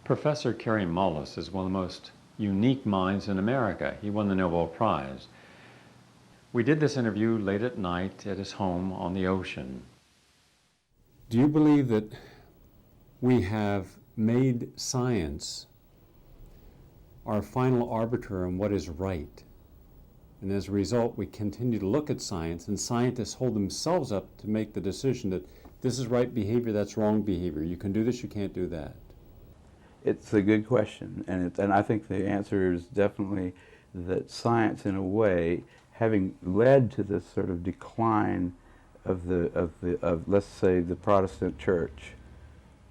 Professor Kary Mullis is one of the most unique minds in America. He won the Nobel Prize. We did this interview late at night at his home on the ocean. Do you believe that we have made science our final arbiter on what is right? And as a result, we continue to look at science, and scientists hold themselves up to make the decision that this is right behavior, that's wrong behavior. You can do this, you can't do that. It's a good question, and I think the answer is definitely that science, in a way, having led to this sort of decline of let's say the Protestant Church.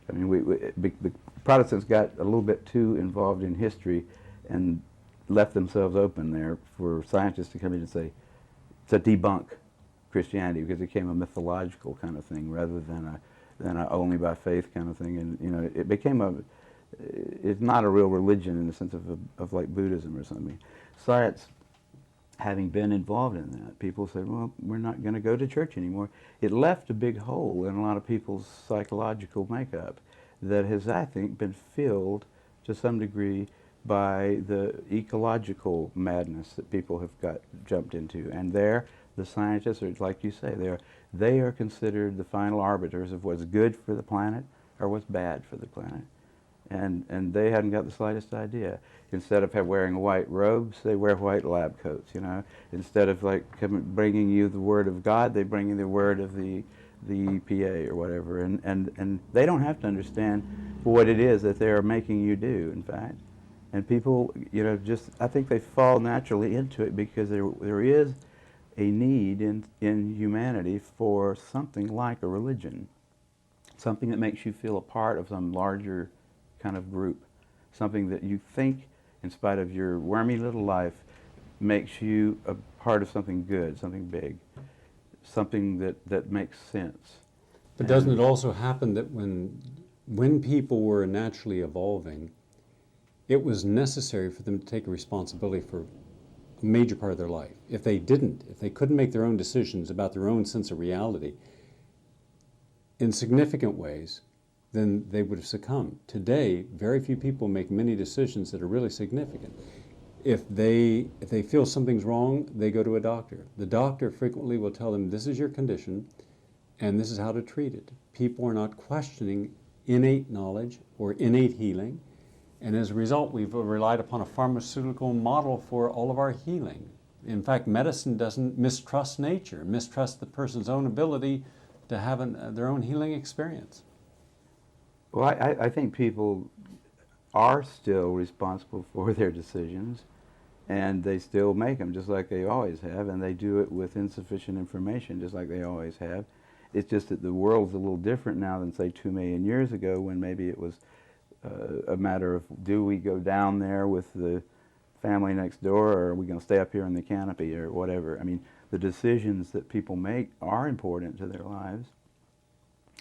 I mean, the Protestants got a little bit too involved in history and left themselves open there for scientists to come in and say, to debunk Christianity, because it became a mythological kind of thing rather than a only by faith kind of thing, and you know, it became it's not a real religion in the sense of like Buddhism or something. Science, having been involved in that, people said, well, we're not going to go to church anymore. It left a big hole in a lot of people's psychological makeup that has, I think, been filled to some degree by the ecological madness that people have got jumped into. And there, the scientists are, like you say, they are considered the final arbiters of what's good for the planet or what's bad for the planet. And they hadn't got the slightest idea. Instead of wearing white robes, they wear white lab coats, you know. Instead of like bringing you the word of God, they bring you the word of the EPA or whatever. And they don't have to understand what it is that they are making you do, in fact. And people, you know, just, I think they fall naturally into it because there is a need in humanity for something like a religion, something that makes you feel a part of some larger kind of group, something that you think, in spite of your wormy little life, makes you a part of something good, something big, something that makes sense. But doesn't it also happen that when people were naturally evolving, it was necessary for them to take a responsibility for a major part of their life? If they didn't, if they couldn't make their own decisions about their own sense of reality in significant ways, then they would have succumbed. Today, very few people make many decisions that are really significant. If they feel something's wrong, they go to a doctor. The doctor frequently will tell them, this is your condition, and this is how to treat it. People are not questioning innate knowledge or innate healing, and as a result, we've relied upon a pharmaceutical model for all of our healing. In fact, medicine doesn't mistrust nature, mistrust the person's own ability to have their own healing experience. Well, I think people are still responsible for their decisions, and they still make them just like they always have, and they do it with insufficient information just like they always have. It's just that the world's a little different now than, say, 2 million years ago, when maybe it was a matter of, do we go down there with the family next door, or are we going to stay up here in the canopy, or whatever. I mean, the decisions that people make are important to their lives,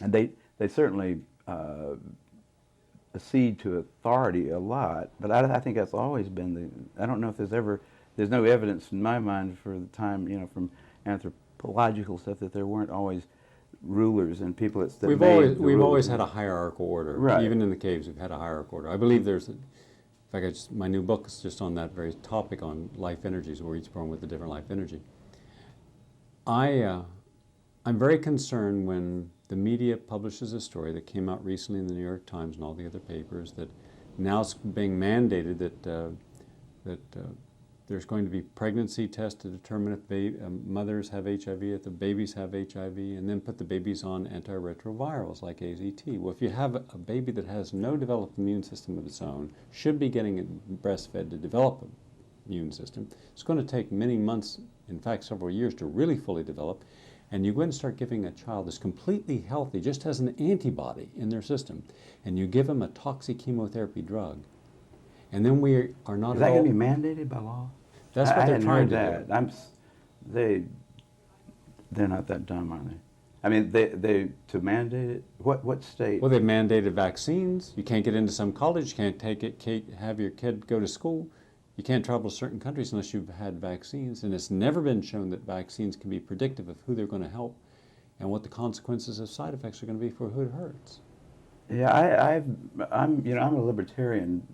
and they certainly accede to authority a lot, but I think that's always been I don't know if there's no evidence in my mind for the time, you know, from anthropological stuff, that there weren't always rulers and people that we've always had a hierarchical order. Right. Even in the caves, we've had a hierarchical order. I believe in fact, my new book is just on that very topic, on life energies, where each born with a different life energy. I'm very concerned when the media publishes a story that came out recently in the New York Times and all the other papers, that now it's being mandated that there's going to be pregnancy tests to determine if mothers have HIV, if the babies have HIV, and then put the babies on antiretrovirals like AZT. Well, if you have a baby that has no developed immune system of its own, should be getting it breastfed to develop an immune system, it's going to take many months, in fact several years, to really fully develop. And you go and start giving a child that's completely healthy, just has an antibody in their system, and you give them a toxic chemotherapy drug, and then we are not. Is that going to be mandated by law? That's what they're trying to do. They're not that dumb, are they? I mean, they to mandate it. What state? Well, they've mandated vaccines. You can't get into some college. You can't have your kid go to school. You can't travel to certain countries unless you've had vaccines, and it's never been shown that vaccines can be predictive of who they're going to help and what the consequences of side effects are going to be for who it hurts. Yeah, I'm a libertarian,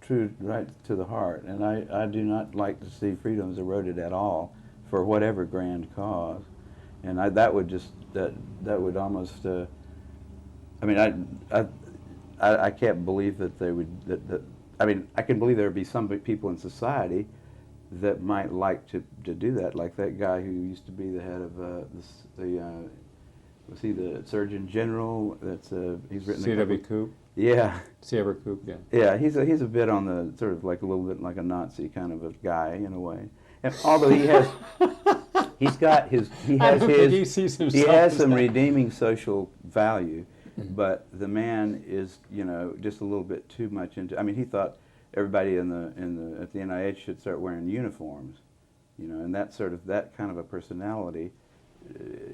true right to the heart, and I do not like to see freedoms eroded at all for whatever grand cause, and that would just that would almost I mean I can't believe that they would that I mean I can believe there would be some people in society that might like to do that, like that guy who used to be the head of was he the Surgeon General? That's he's written C.W. Coop. Yeah. C.W. Coop, yeah. Yeah, he's a bit on the sort of like a little bit like a Nazi kind of a guy in a way. And although he has he has some redeeming social value, but the man is, just a little bit too much into. I mean, he thought everybody at the NIH should start wearing uniforms, and that kind of a personality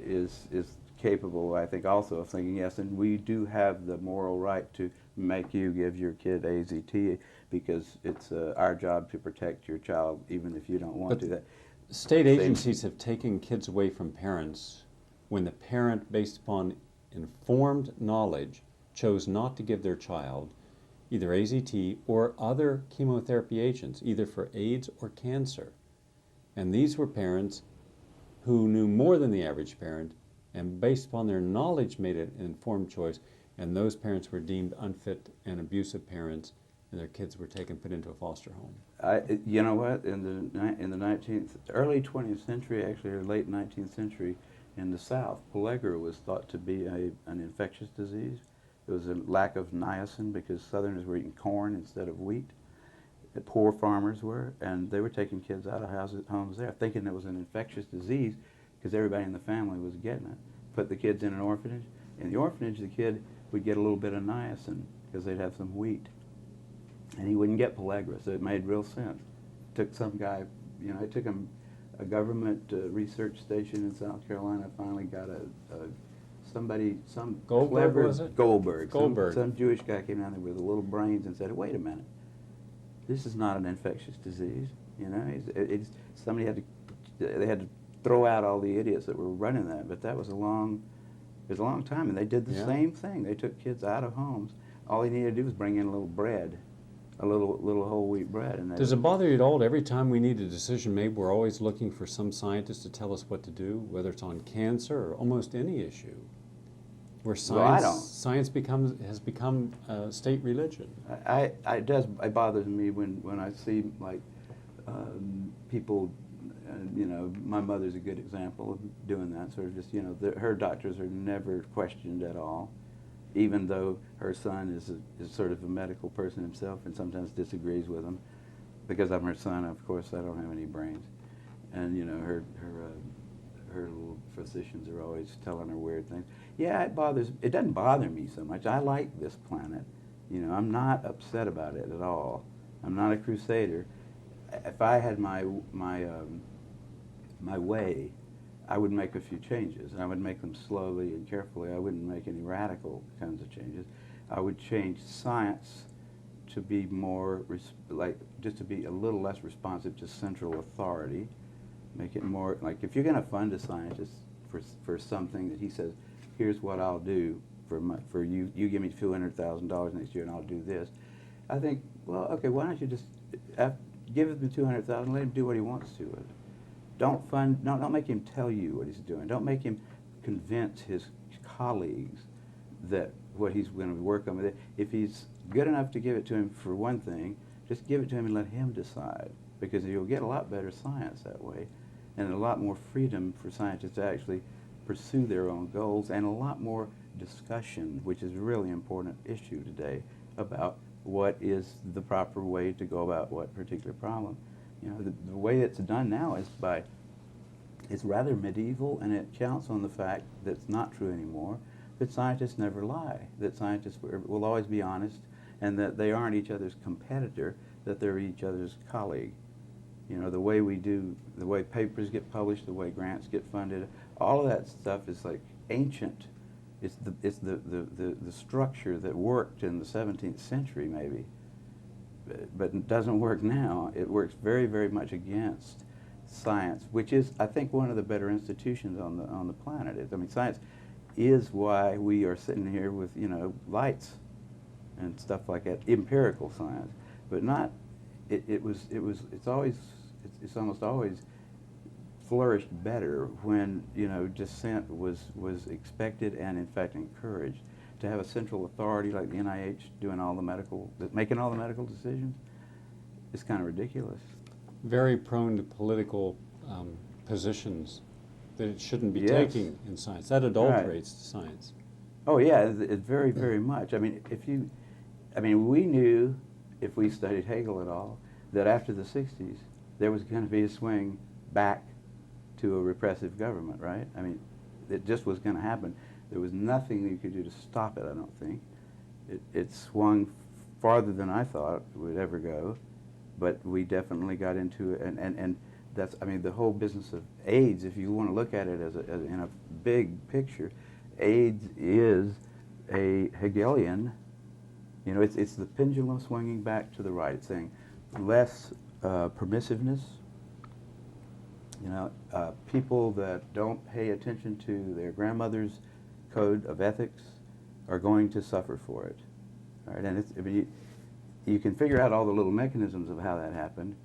is capable, I think, also of thinking, yes, and we do have the moral right to make you give your kid AZT because it's our job to protect your child even if you don't want to. That state agencies have taken kids away from parents when the parent, based upon informed knowledge, chose not to give their child either AZT or other chemotherapy agents, either for AIDS or cancer. And these were parents who knew more than the average parent, and based upon their knowledge made an informed choice, and those parents were deemed unfit and abusive parents, and their kids were put into a foster home. You know what? In the early 20th century, actually, or late 19th century, in the South, pellagra was thought to be an infectious disease. There was a lack of niacin because Southerners were eating corn instead of wheat. The poor farmers were, and they were taking kids out of homes there, thinking it was an infectious disease because everybody in the family was getting it. Put the kids in an orphanage. In the orphanage, the kid would get a little bit of niacin because they'd have some wheat. And he wouldn't get pellagra, so it made real sense. Took some guy, it took him a government research station in South Carolina, finally got some Goldberg, clever, was it? Goldberg. Goldberg. Some Jewish guy came down there with little brains and said, wait a minute, this is not an infectious disease. They had to throw out all the idiots that were running that, but it was a long time, and they did the same thing. They took kids out of homes. All they needed to do was bring in a little bread, a little whole wheat bread. And does it bother you at all that every time we need a decision made, we're always looking for some scientist to tell us what to do, whether it's on cancer or almost any issue, where science has become state religion? It bothers me when I see like people. My mother's a good example of doing that. Sort of just, her doctors are never questioned at all, even though her son is sort of a medical person himself and sometimes disagrees with him. Because I'm her son, of course, I don't have any brains, and her little physicians are always telling her weird things. Yeah, it doesn't bother me so much. I like this planet. I'm not upset about it at all. I'm not a crusader. If I had my way, I would make a few changes. I would make them slowly and carefully. I wouldn't make any radical kinds of changes. I would change science to be more, just to be a little less responsive to central authority. Make it more, like if you're going to fund a scientist for something that he says, here's what I'll do for you, you give me $200,000 next year and I'll do this. I think, well, okay, why don't you just give him the $200,000, let him do what he wants to with it. Don't make him tell you what he's doing. Don't make him convince his colleagues that what he's going to work on with it. If he's good enough to give it to him for one thing, just give it to him and let him decide, because you'll get a lot better science that way, and a lot more freedom for scientists to actually pursue their own goals, and a lot more discussion, which is a really important issue today, about what is the proper way to go about what particular problem. The way it's done now is it's rather medieval, and it counts on the fact that it's not true anymore, that scientists never lie, that scientists will always be honest, and that they aren't each other's competitor, that they're each other's colleague. The way papers get published, the way grants get funded, all of that stuff is like ancient. It's the structure that worked in the 17th century maybe, but it doesn't work now. It works very, very much against science, which is, I think, one of the better institutions on the planet. I mean, science is why we are sitting here with lights and stuff like that, empirical science, but not. It's almost always flourished better when, you know, dissent was expected and in fact encouraged. To have a central authority like the NIH making all the medical decisions is kind of ridiculous. Very prone to political positions that it shouldn't be Yes. taking in science. That adulterates the science. Oh yeah, it's very, very much. I mean, we knew, if we studied Hegel at all, that after the 60s there was going to be a swing back to a repressive government, right? I mean, it just was going to happen. There was nothing you could do to stop it, I don't think. It swung farther than I thought it would ever go, but we definitely got into it, and that's, I mean, the whole business of AIDS, if you want to look at it as in a big picture, AIDS is a Hegelian, you know, it's the pendulum swinging back to the right. It's saying less permissiveness, you know, people that don't pay attention to their grandmother's code of ethics are going to suffer for it. All right, and it's, I mean, you can figure out all the little mechanisms of how that happened,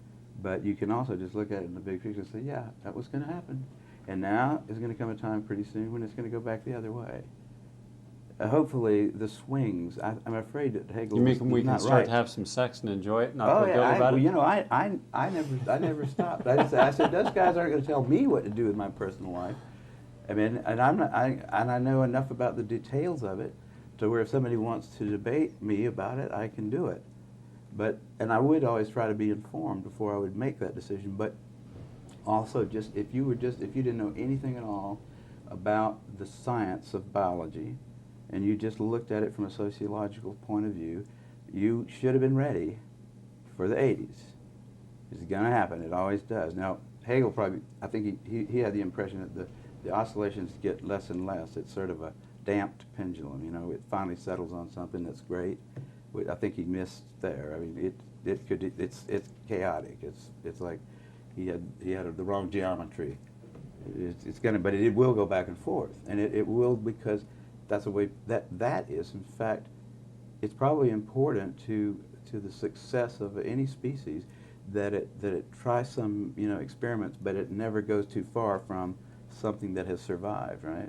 but you can also just look at it in the big picture and say, yeah, that was going to happen. And now is going to come a time pretty soon when it's going to go back the other way. Hopefully, the swings, I'm afraid that Hegel You was mean we can not start right. to have some sex and enjoy it, not Oh feel yeah, guilty about well, it? you know, I never stopped. I said those guys aren't going to tell me what to do with my personal life. I mean, and I know enough about the details of it to where if somebody wants to debate me about it, I can do it. And I would always try to be informed before I would make that decision. But also, if you didn't know anything at all about the science of biology, and you just looked at it from a sociological point of view, you should have been ready for the 80s. It's going to happen. It always does. Now, Hegel probably, I think he had the impression that the oscillations get less and less. It's sort of a damped pendulum, you know. It finally settles on something that's great. I think he missed there. I mean, it's chaotic. It's like he had the wrong geometry. But it will go back and forth, and it will, because that's the way that is. In fact, it's probably important to the success of any species that it tries some, you know, experiments, but it never goes too far from something that has survived, right?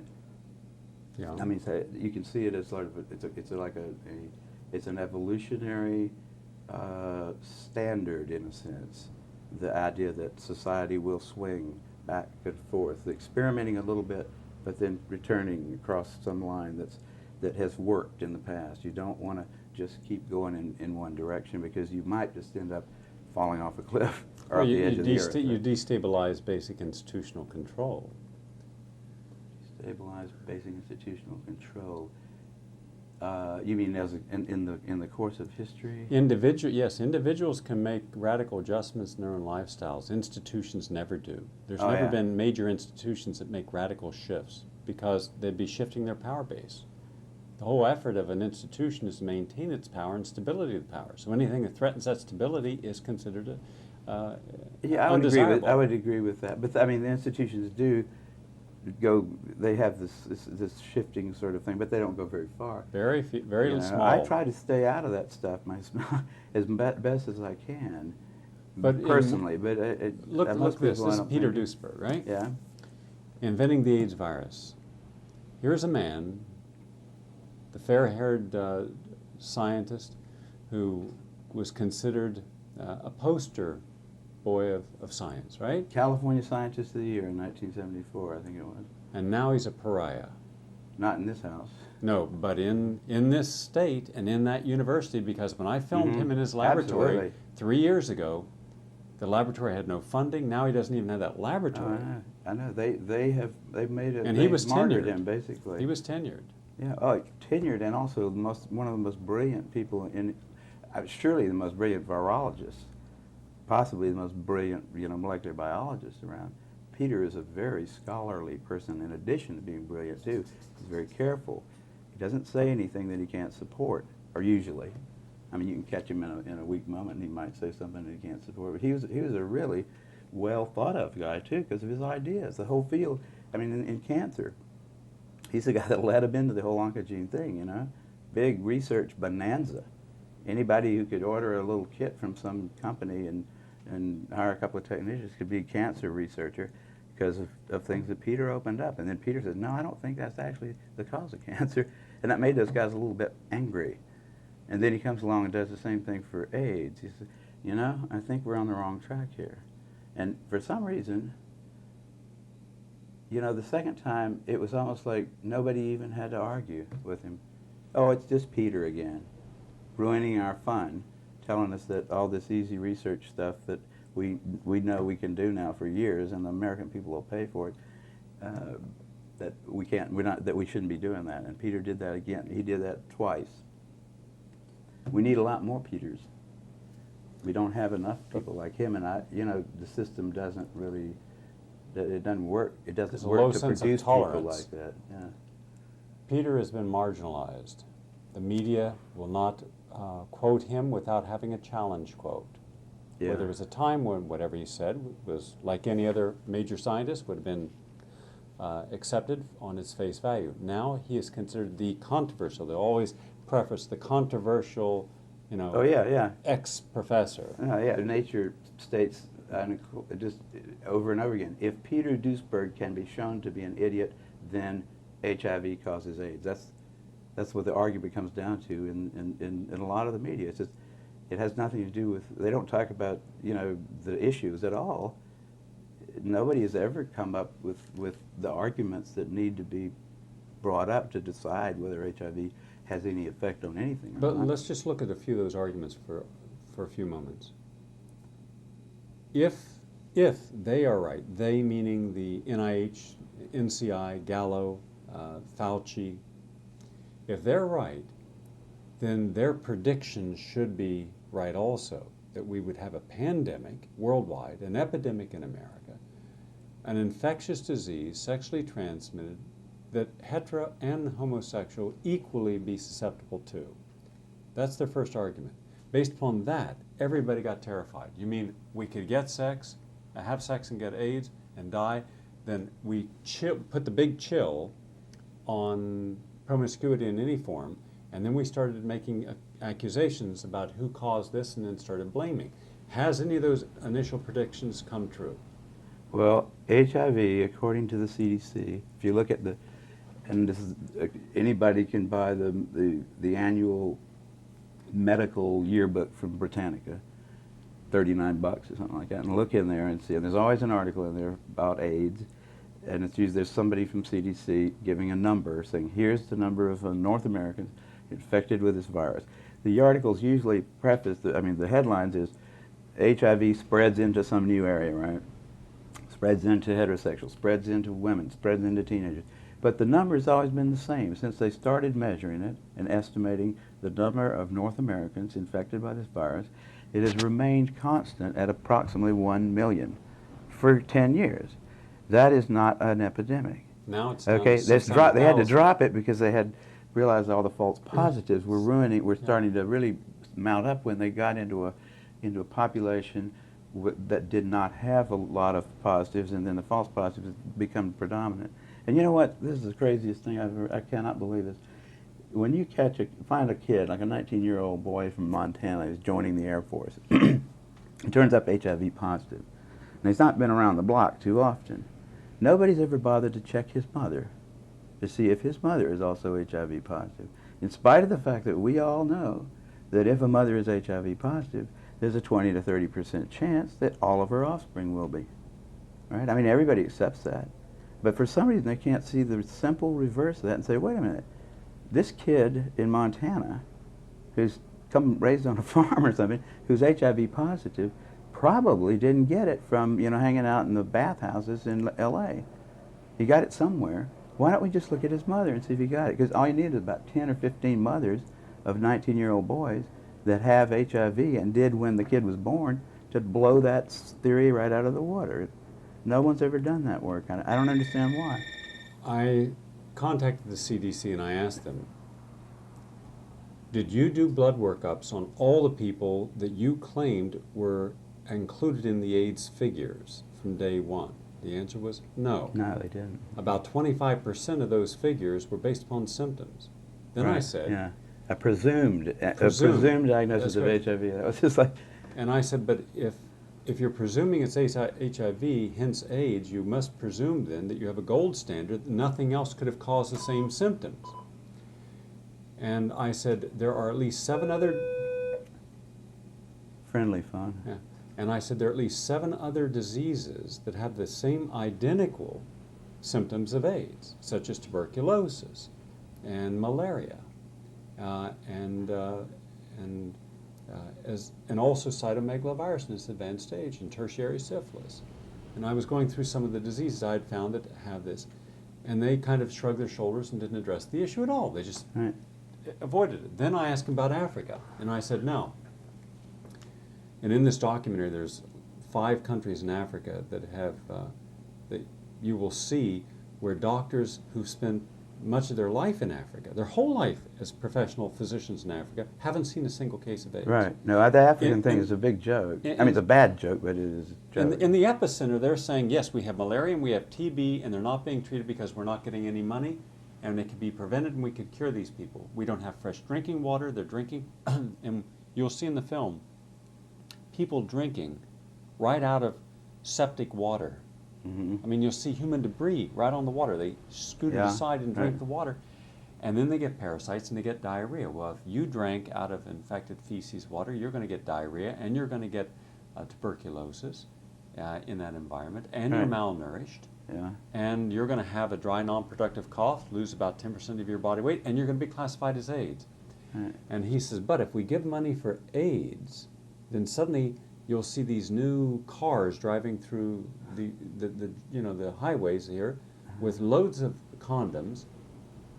Yeah. I mean, so you can see it as sort of it's an evolutionary standard in a sense. The idea that society will swing back and forth, experimenting a little bit, but then returning across some line that has worked in the past. You don't want to just keep going in one direction, because you might just end up falling off a cliff or off the edge of the earth. You destabilize basic institutional control. Stabilize basic institutional control. You mean as in the course of history? Individuals can make radical adjustments in their own lifestyles. Institutions never do. There's never been major institutions that make radical shifts, because they'd be shifting their power base. The whole effort of an institution is to maintain its power and stability of the power. So anything that threatens that stability is considered undesirable. I would agree with that. But I mean, the institutions do go. They have this shifting sort of thing, but they don't go very far. Very small. I try to stay out of that stuff as best as I can, but personally. Look this is Peter Duesberg, right? Yeah. Inventing the AIDS virus. Here's a man, the fair-haired scientist who was considered a poster boy of science, right? California Scientist of the Year in 1974, I think it was. And now he's a pariah. Not in this house. No, but in this state and in that university, because when I filmed him in his laboratory 3 years ago, the laboratory had no funding. Now he doesn't even have that laboratory. Oh, I know. They've made it. And he was martyred tenured. him, basically. He was tenured. Yeah. Oh, tenured, and also one of the most brilliant people surely the most brilliant virologist, possibly the most brilliant, you know, molecular biologist around. Peter is a very scholarly person, in addition to being brilliant too. He's very careful. He doesn't say anything that he can't support, or usually. I mean, you can catch him in a weak moment, and he might say something that he can't support. But he was a really well thought of guy too, because of his ideas. The whole field. I mean, in cancer, he's the guy that led him into the whole oncogene thing. You know, big research bonanza. Anybody who could order a little kit from some company and hire a couple of technicians could be a cancer researcher because of things that Peter opened up. And then Peter said, no, I don't think that's actually the cause of cancer. And that made those guys a little bit angry. And then he comes along and does the same thing for AIDS. He says, you know, I think we're on the wrong track here. And for some reason, you know, the second time, it was almost like nobody even had to argue with him. Oh, it's just Peter again, ruining our fun, telling us that all this easy research stuff that we know we can do now for years, and the American people will pay for it, that we shouldn't be doing that. And Peter did that again. He did that twice. We need a lot more Peters. We don't have enough people like him, and you know, the system doesn't really, it doesn't work. It doesn't work to produce people like that. Yeah. Peter has been marginalized. The media will not quote him without having a challenge quote. Yeah. Where there was a time when whatever he said was, like any other major scientist, would have been accepted on its face value. Now he is considered the controversial. They always preface the controversial, you know, Oh, yeah. ex-professor. Yeah, Nature states just over and over again, if Peter Duesberg can be shown to be an idiot, then HIV causes AIDS. That's what the argument comes down to in a lot of the media. It's just, it has nothing to do with, they don't talk about, you know, the issues at all. Nobody has ever come up with the arguments that need to be brought up to decide whether HIV has any effect on anything or But not. let's just look at a few of those arguments for a few moments. If they are right, they meaning the NIH, NCI, Gallo, Fauci, if they're right, then their predictions should be right also, that we would have a pandemic worldwide, an epidemic in America, an infectious disease, sexually transmitted, that hetero and homosexual equally be susceptible to. That's their first argument. Based upon that, everybody got terrified. You mean we could get sex, have sex and get AIDS and die? Then we put the big chill on promiscuity in any form, and then we started making accusations about who caused this and then started blaming. Has any of those initial predictions come true? Well, HIV, according to the CDC, if you look at the, and this is, anybody can buy the annual medical yearbook from Britannica, $39 or something like that, and look in there and see, and there's always an article in there about AIDS, and it's usually there's somebody from CDC giving a number, saying here's the number of North Americans infected with this virus. The articles usually preface, the headlines is HIV spreads into some new area, right? Spreads into heterosexuals, spreads into women, spreads into teenagers. But the number's always been the same since they started measuring it and estimating the number of North Americans infected by this virus. It has remained constant at approximately 1 million for 10 years. That is not an epidemic. Now it's down okay. to They had to 600,000. drop it because they had realized all the false positives were starting to really mount up when they got into a population that did not have a lot of positives, and then the false positives become predominant. And you know what? This is the craziest thing I cannot believe this. When you find a kid, like a 19-year-old boy from Montana who's joining the Air Force, he turns up HIV positive, and he's not been around the block too often. Nobody's ever bothered to check his mother to see if his mother is also HIV positive, in spite of the fact that we all know that if a mother is HIV positive, there's a 20 to 30% chance that all of her offspring will be. Right? I mean, everybody accepts that. But for some reason, they can't see the simple reverse of that and say, wait a minute, this kid in Montana who's raised on a farm or something, who's HIV positive, probably didn't get it from, hanging out in the bathhouses in L.A. He got it somewhere. Why don't we just look at his mother and see if he got it? Because all you need is about 10 or 15 mothers of 19-year-old boys that have HIV and did when the kid was born to blow that theory right out of the water. No one's ever done that work. I don't understand why. I contacted the CDC and I asked them, did you do blood workups on all the people that you claimed were included in the AIDS figures from day one? The answer was no. No, they didn't. About 25% of those figures were based upon symptoms. Then I Right, said, yeah. A presumed diagnosis of That's HIV. That was just like, And I said, but if you're presuming it's HIV, hence AIDS, you must presume then that you have a gold standard that nothing else could have caused the same symptoms. And I said, there are at least 7 other... friendly phone. Yeah. And I said, there are at least 7 other diseases that have the same identical symptoms of AIDS, such as tuberculosis and malaria, and also cytomegalovirus in its advanced stage, and tertiary syphilis. And I was going through some of the diseases I had found that have this, and they kind of shrugged their shoulders and didn't address the issue at all. They just avoided it. Then I asked them about Africa, and I said, no. And in this documentary, there's 5 countries in Africa that have, that you will see where doctors who've spent much of their life in Africa, their whole life as professional physicians in Africa, haven't seen a single case of AIDS. Right. No, the African thing is a big joke. I mean, it's a bad joke, but it is a joke. In the epicenter, they're saying, yes, we have malaria and we have TB, and they're not being treated because we're not getting any money, and it can be prevented and we could cure these people. We don't have fresh drinking water, they're drinking, and you'll see in the film, people drinking right out of septic water. Mm-hmm. I mean, you'll see human debris right on the water. They scoot it aside and drink the water. And then they get parasites and they get diarrhea. Well, if you drank out of infected feces water, you're going to get diarrhea and you're going to get tuberculosis in that environment, and you're malnourished. Yeah. And you're going to have a dry, non-productive cough, lose about 10% of your body weight, and you're going to be classified as AIDS. Right. And he says, but if we give money for AIDS, then suddenly you'll see these new cars driving through the highways here with loads of condoms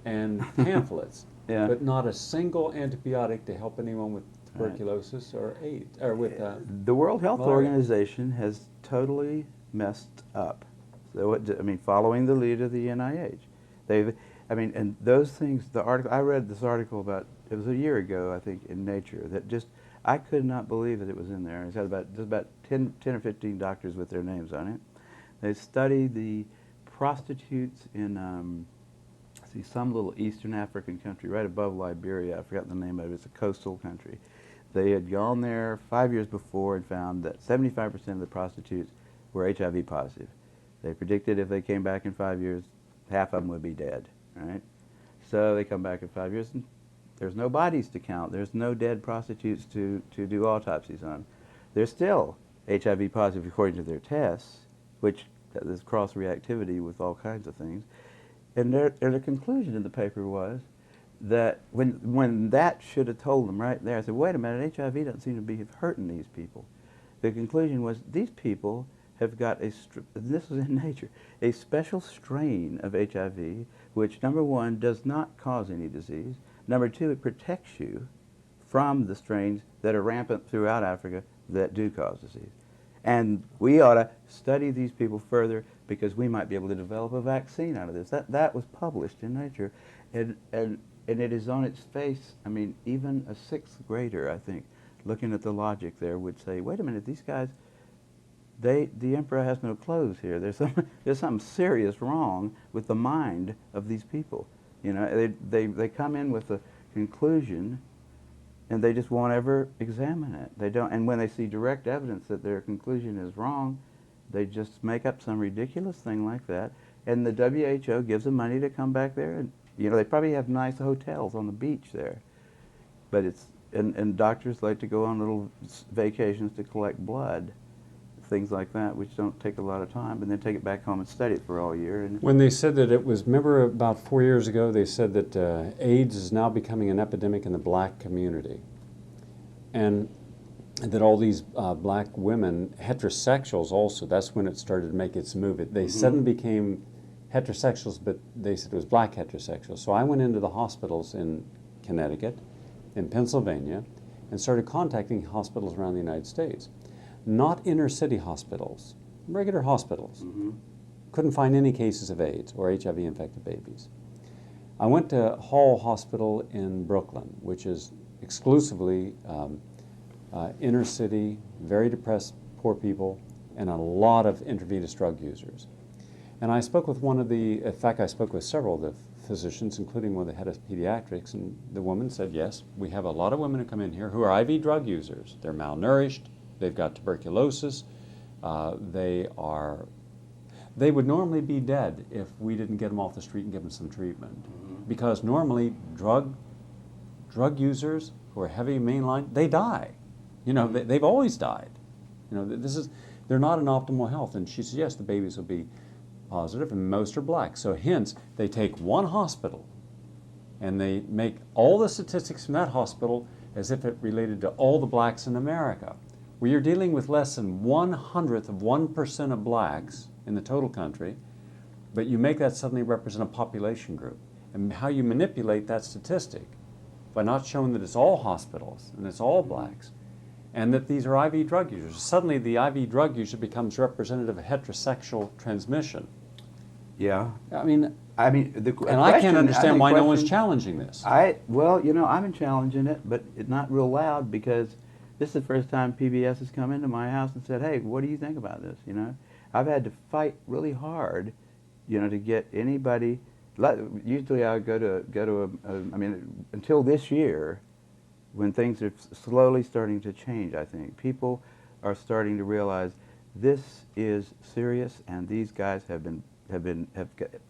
and pamphlets, but not a single antibiotic to help anyone with tuberculosis or AIDS or with the World Health malaria. Organization has totally messed up. So I mean, following the lead of the NIH, and those things. The article I read, this article about, it was a year ago, I think, in Nature, that just, I could not believe that it was in there. It's got just about 10 or 15 doctors with their names on it. They studied the prostitutes in some little Eastern African country right above Liberia. I forgot the name of it. It's a coastal country. They had gone there 5 years before and found that 75% of the prostitutes were HIV positive. They predicted if they came back in 5 years, half of them would be dead. Right? So they come back in 5 years and there's no bodies to count. There's no dead prostitutes to do autopsies on. They're still HIV positive according to their tests, which there's cross-reactivity with all kinds of things. And their conclusion in the paper was that when that should have told them right there, I said, wait a minute, HIV doesn't seem to be hurting these people. The conclusion was these people have got and this is in Nature, a special strain of HIV, which, number 1, does not cause any disease. Number 2, it protects you from the strains that are rampant throughout Africa that do cause disease. And we ought to study these people further because we might be able to develop a vaccine out of this. That was published in Nature, and it is on its face. I mean, even a 6th grader, I think, looking at the logic there, would say, wait a minute, these guys, the emperor has no clothes here. There's something serious wrong with the mind of these people. You know, they come in with a conclusion, and they just won't ever examine it. They don't, and when they see direct evidence that their conclusion is wrong, they just make up some ridiculous thing like that. And the WHO gives them money to come back there, and they probably have nice hotels on the beach there. But and doctors like to go on little vacations to collect blood, things like that, which don't take a lot of time, and then take it back home and study it for all year. And when they said that it was, remember about 4 years ago, they said that AIDS is now becoming an epidemic in the black community. And that all these black women, heterosexuals also, that's when it started to make its move. They suddenly became heterosexuals, but they said it was black heterosexuals. So I went into the hospitals in Connecticut, in Pennsylvania, and started contacting hospitals around the United States. Not inner city hospitals, regular hospitals. Couldn't find any cases of AIDS or HIV-infected babies. I went to Hall Hospital in Brooklyn, which is exclusively inner city, very depressed, poor people, and a lot of intravenous drug users. And I spoke with in fact, I spoke with several of the physicians, including one of the head of pediatrics, and the woman said, yes, we have a lot of women who come in here who are IV drug users. They're malnourished, they've got tuberculosis, they would normally be dead if we didn't get them off the street and give them some treatment. Mm-hmm. Because normally drug users who are heavy mainline, they die. You know, they've always died. You know, they're not in optimal health. And she says, yes, the babies will be positive, and most are black. So hence, they take one hospital and they make all the statistics from that hospital as if it related to all the blacks in America. Where you're dealing with less than 1/100th of 1% of blacks in the total country, but you make that suddenly represent a population group. And how you manipulate that statistic by not showing that it's all hospitals and it's all blacks, and that these are IV drug users. Suddenly the IV drug user becomes representative of heterosexual transmission. Yeah. I mean, the and I can't understand why no one's challenging this. Well, you know, I've been challenging it, but it's not real loud, because this is the first time PBS has come into my house and said, hey, what do you think about this, you know? I've had to fight really hard, you know, to get anybody. Usually I would go to I mean, until this year, when things are slowly starting to change, I think people are starting to realize this is serious, and these guys have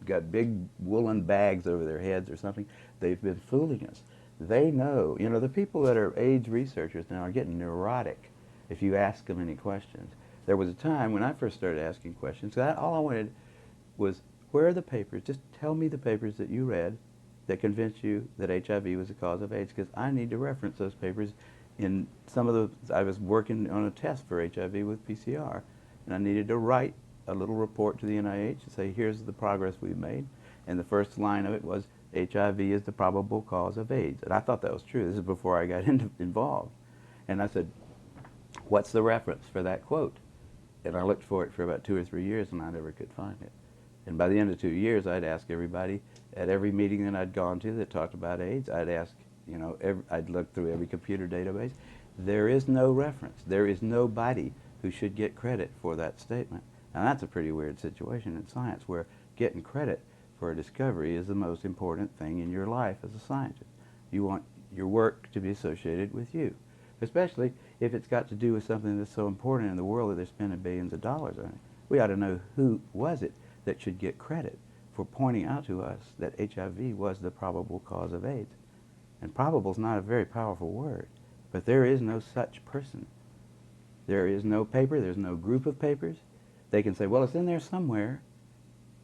got big woolen bags over their heads or something. They've been fooling us. They know, you know, the people that are AIDS researchers now are getting neurotic if you ask them any questions. There was a time when I first started asking questions, all I wanted was, where are the papers? Just tell me the papers that you read that convinced you that HIV was the cause of AIDS, because I need to reference those papers in some of the, I was working on a test for HIV with PCR, and I needed to write a little report to the NIH and say, here's the progress we've made. And the first line of it was, HIV is the probable cause of AIDS. And I thought that was true. This is before I got involved. And I said, what's the reference for that quote? And I looked for it for about 2 or 3 years, and I never could find it. And by the end of 2 years, I'd ask everybody at every meeting that I'd gone to that talked about AIDS, I'd ask, you know, I'd look through every computer database. There is no reference. There is nobody who should get credit for that statement. And that's a pretty weird situation in science, where getting credit for a discovery is the most important thing in your life as a scientist. You want your work to be associated with you, especially if it's got to do with something that's so important in the world that they're spending billions of dollars on it. We ought to know who was it that should get credit for pointing out to us that HIV was the probable cause of AIDS. And probable is not a very powerful word, but there is no such person. There is no paper, there's no group of papers. They can say, well, it's in there somewhere,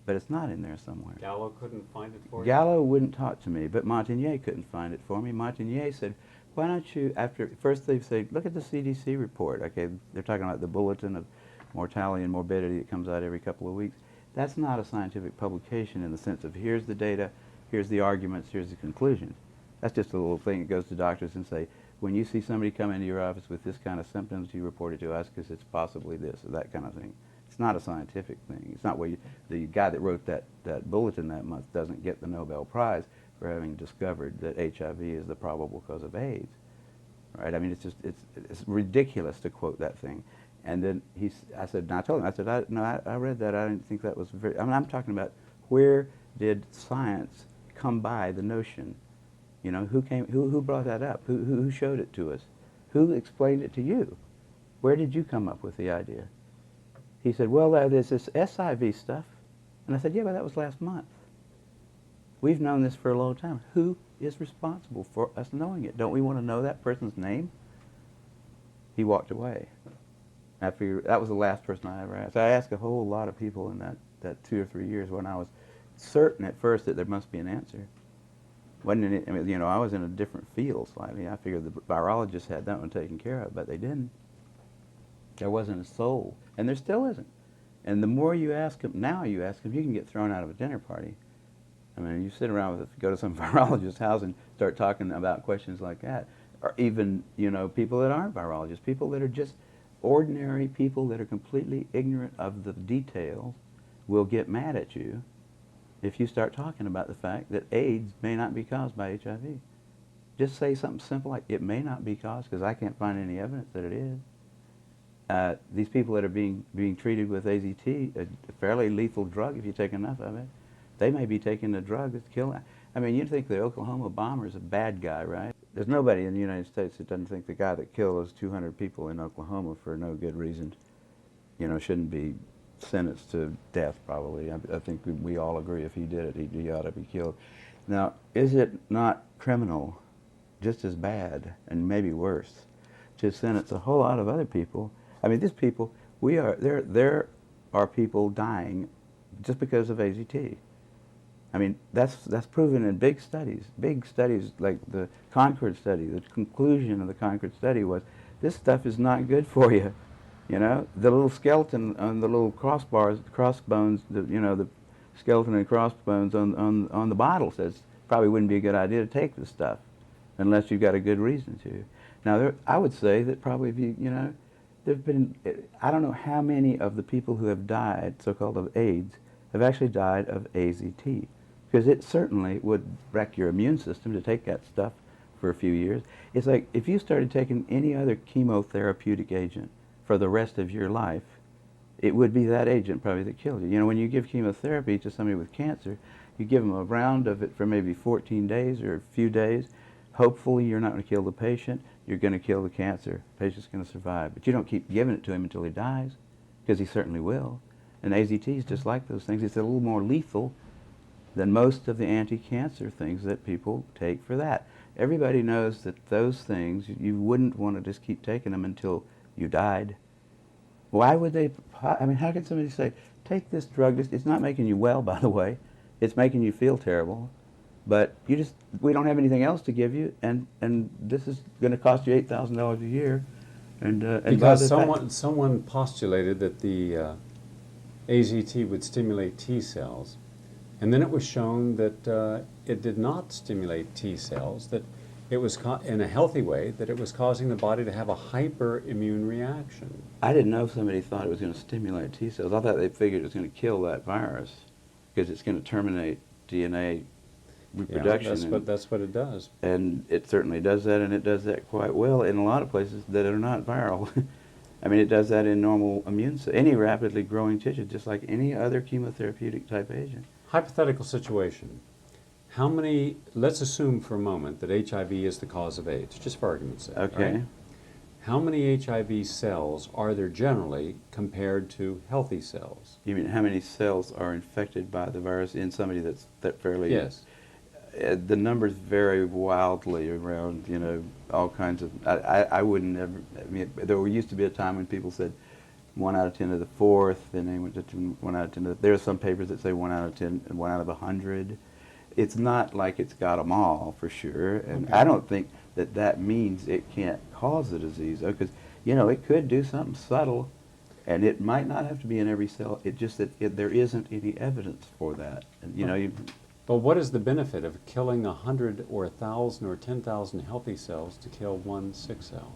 but it's not in there somewhere. Gallo couldn't find it for you? Gallo wouldn't talk to me, but Montagnier couldn't find it for me. Montagnier said, why don't you, first they say, look at the CDC report. Okay, they're talking about the bulletin of mortality and morbidity that comes out every couple of weeks. That's not a scientific publication in the sense of, here's the data, here's the arguments, here's the conclusions. That's just a little thing that goes to doctors and say, when you see somebody come into your office with this kind of symptoms, you report it to us because it's possibly this or that kind of thing. It's not a scientific thing. It's not where the guy that wrote that bulletin that month doesn't get the Nobel Prize for having discovered that HIV is the probable cause of AIDS, right? I mean, it's ridiculous to quote that thing. And then I said, and I told him, I read that. I didn't think that was very. I mean, I'm talking about, where did science come by the notion? You know, who brought that up? Who showed it to us? Who explained it to you? Where did you come up with the idea? He said, well, there's this SIV stuff. And I said, yeah, but that was last month. We've known this for a long time. Who is responsible for us knowing it? Don't we want to know that person's name? He walked away. I figured that was the last person I ever asked. I asked a whole lot of people in that 2 or 3 years when I was certain at first that there must be an answer. Wasn't it, I mean, you know, I was in a different field slightly. I figured the virologists had that one taken care of, but they didn't. There wasn't a soul, and there still isn't. And the more you ask them, you can get thrown out of a dinner party. I mean, you sit around go to some virologist's house and start talking about questions like that, or even, you know, people that aren't virologists, people that are just ordinary people that are completely ignorant of the details will get mad at you if you start talking about the fact that AIDS may not be caused by HIV. Just say something simple like, it may not be caused, because I can't find any evidence that it is. These people that are being treated with AZT, a fairly lethal drug if you take enough of it, They may be taking a drug that's killing. I mean, you think the Oklahoma bomber is a bad guy, right? There's nobody in the United States that doesn't think the guy that killed those 200 people in Oklahoma for no good reason, you know, shouldn't be sentenced to death, probably. I think we all agree if he did it, he ought to be killed. Now, is it not criminal, just as bad, and maybe worse, to sentence a whole lot of other people? I mean, these people, there are people dying just because of AZT. I mean, that's proven in big studies like the Concord study. The conclusion of the Concord study was, this stuff is not good for you. You know, the little skeleton on the little crossbones, the skeleton and crossbones on the bottle says probably wouldn't be a good idea to take this stuff unless you've got a good reason to. Now, I would say that probably if you know, there've been, I don't know how many of the people who have died, so-called of AIDS, have actually died of AZT. Because it certainly would wreck your immune system to take that stuff for a few years. It's like if you started taking any other chemotherapeutic agent for the rest of your life, it would be that agent probably that killed you. You know, when you give chemotherapy to somebody with cancer, you give them a round of it for maybe 14 days or a few days. Hopefully you're not going to kill the patient, you're going to kill the cancer. The patient's going to survive. But you don't keep giving it to him until he dies, because he certainly will. And AZT is just like those things. It's a little more lethal than most of the anti-cancer things that people take for that. Everybody knows that those things, you wouldn't want to just keep taking them until you died. Why would they, I mean, how can somebody say, take this drug, it's not making you well, by the way, it's making you feel terrible, but we don't have anything else to give you, and this is going to cost you $8,000 a year. Because someone postulated that the AZT would stimulate T cells, and then it was shown that it did not stimulate T cells, that it was, in a healthy way, that it was causing the body to have a hyperimmune reaction. I didn't know somebody thought it was going to stimulate T cells. I thought they figured it was going to kill that virus because it's going to terminate DNA reproduction. Yeah, that's what it does. And it certainly does that, and it does that quite well in a lot of places that are not viral. I mean, it does that in normal any rapidly growing tissue, just like any other chemotherapeutic type agent. Hypothetical situation. How many, let's assume for a moment that HIV is the cause of AIDS, just for argument's sake. Okay. Right? How many HIV cells are there generally compared to healthy cells? You mean how many cells are infected by the virus in somebody that's fairly... Yes. The numbers vary wildly around, you know, all kinds of... I wouldn't ever... I mean, there used to be a time when people said 1 out of 10 to the 4th, then they went to 1 out of 10 to the... There are some papers that say 1 out of 10 and 1 out of 100. It's not like it's got them all, for sure, and okay. I don't think that means it can't cause the disease, though, because, you know, it could do something subtle, and it might not have to be in every cell. It's just that there isn't any evidence for that. And, you know, But what is the benefit of killing 100 or 1,000 or 10,000 healthy cells to kill one sick cell?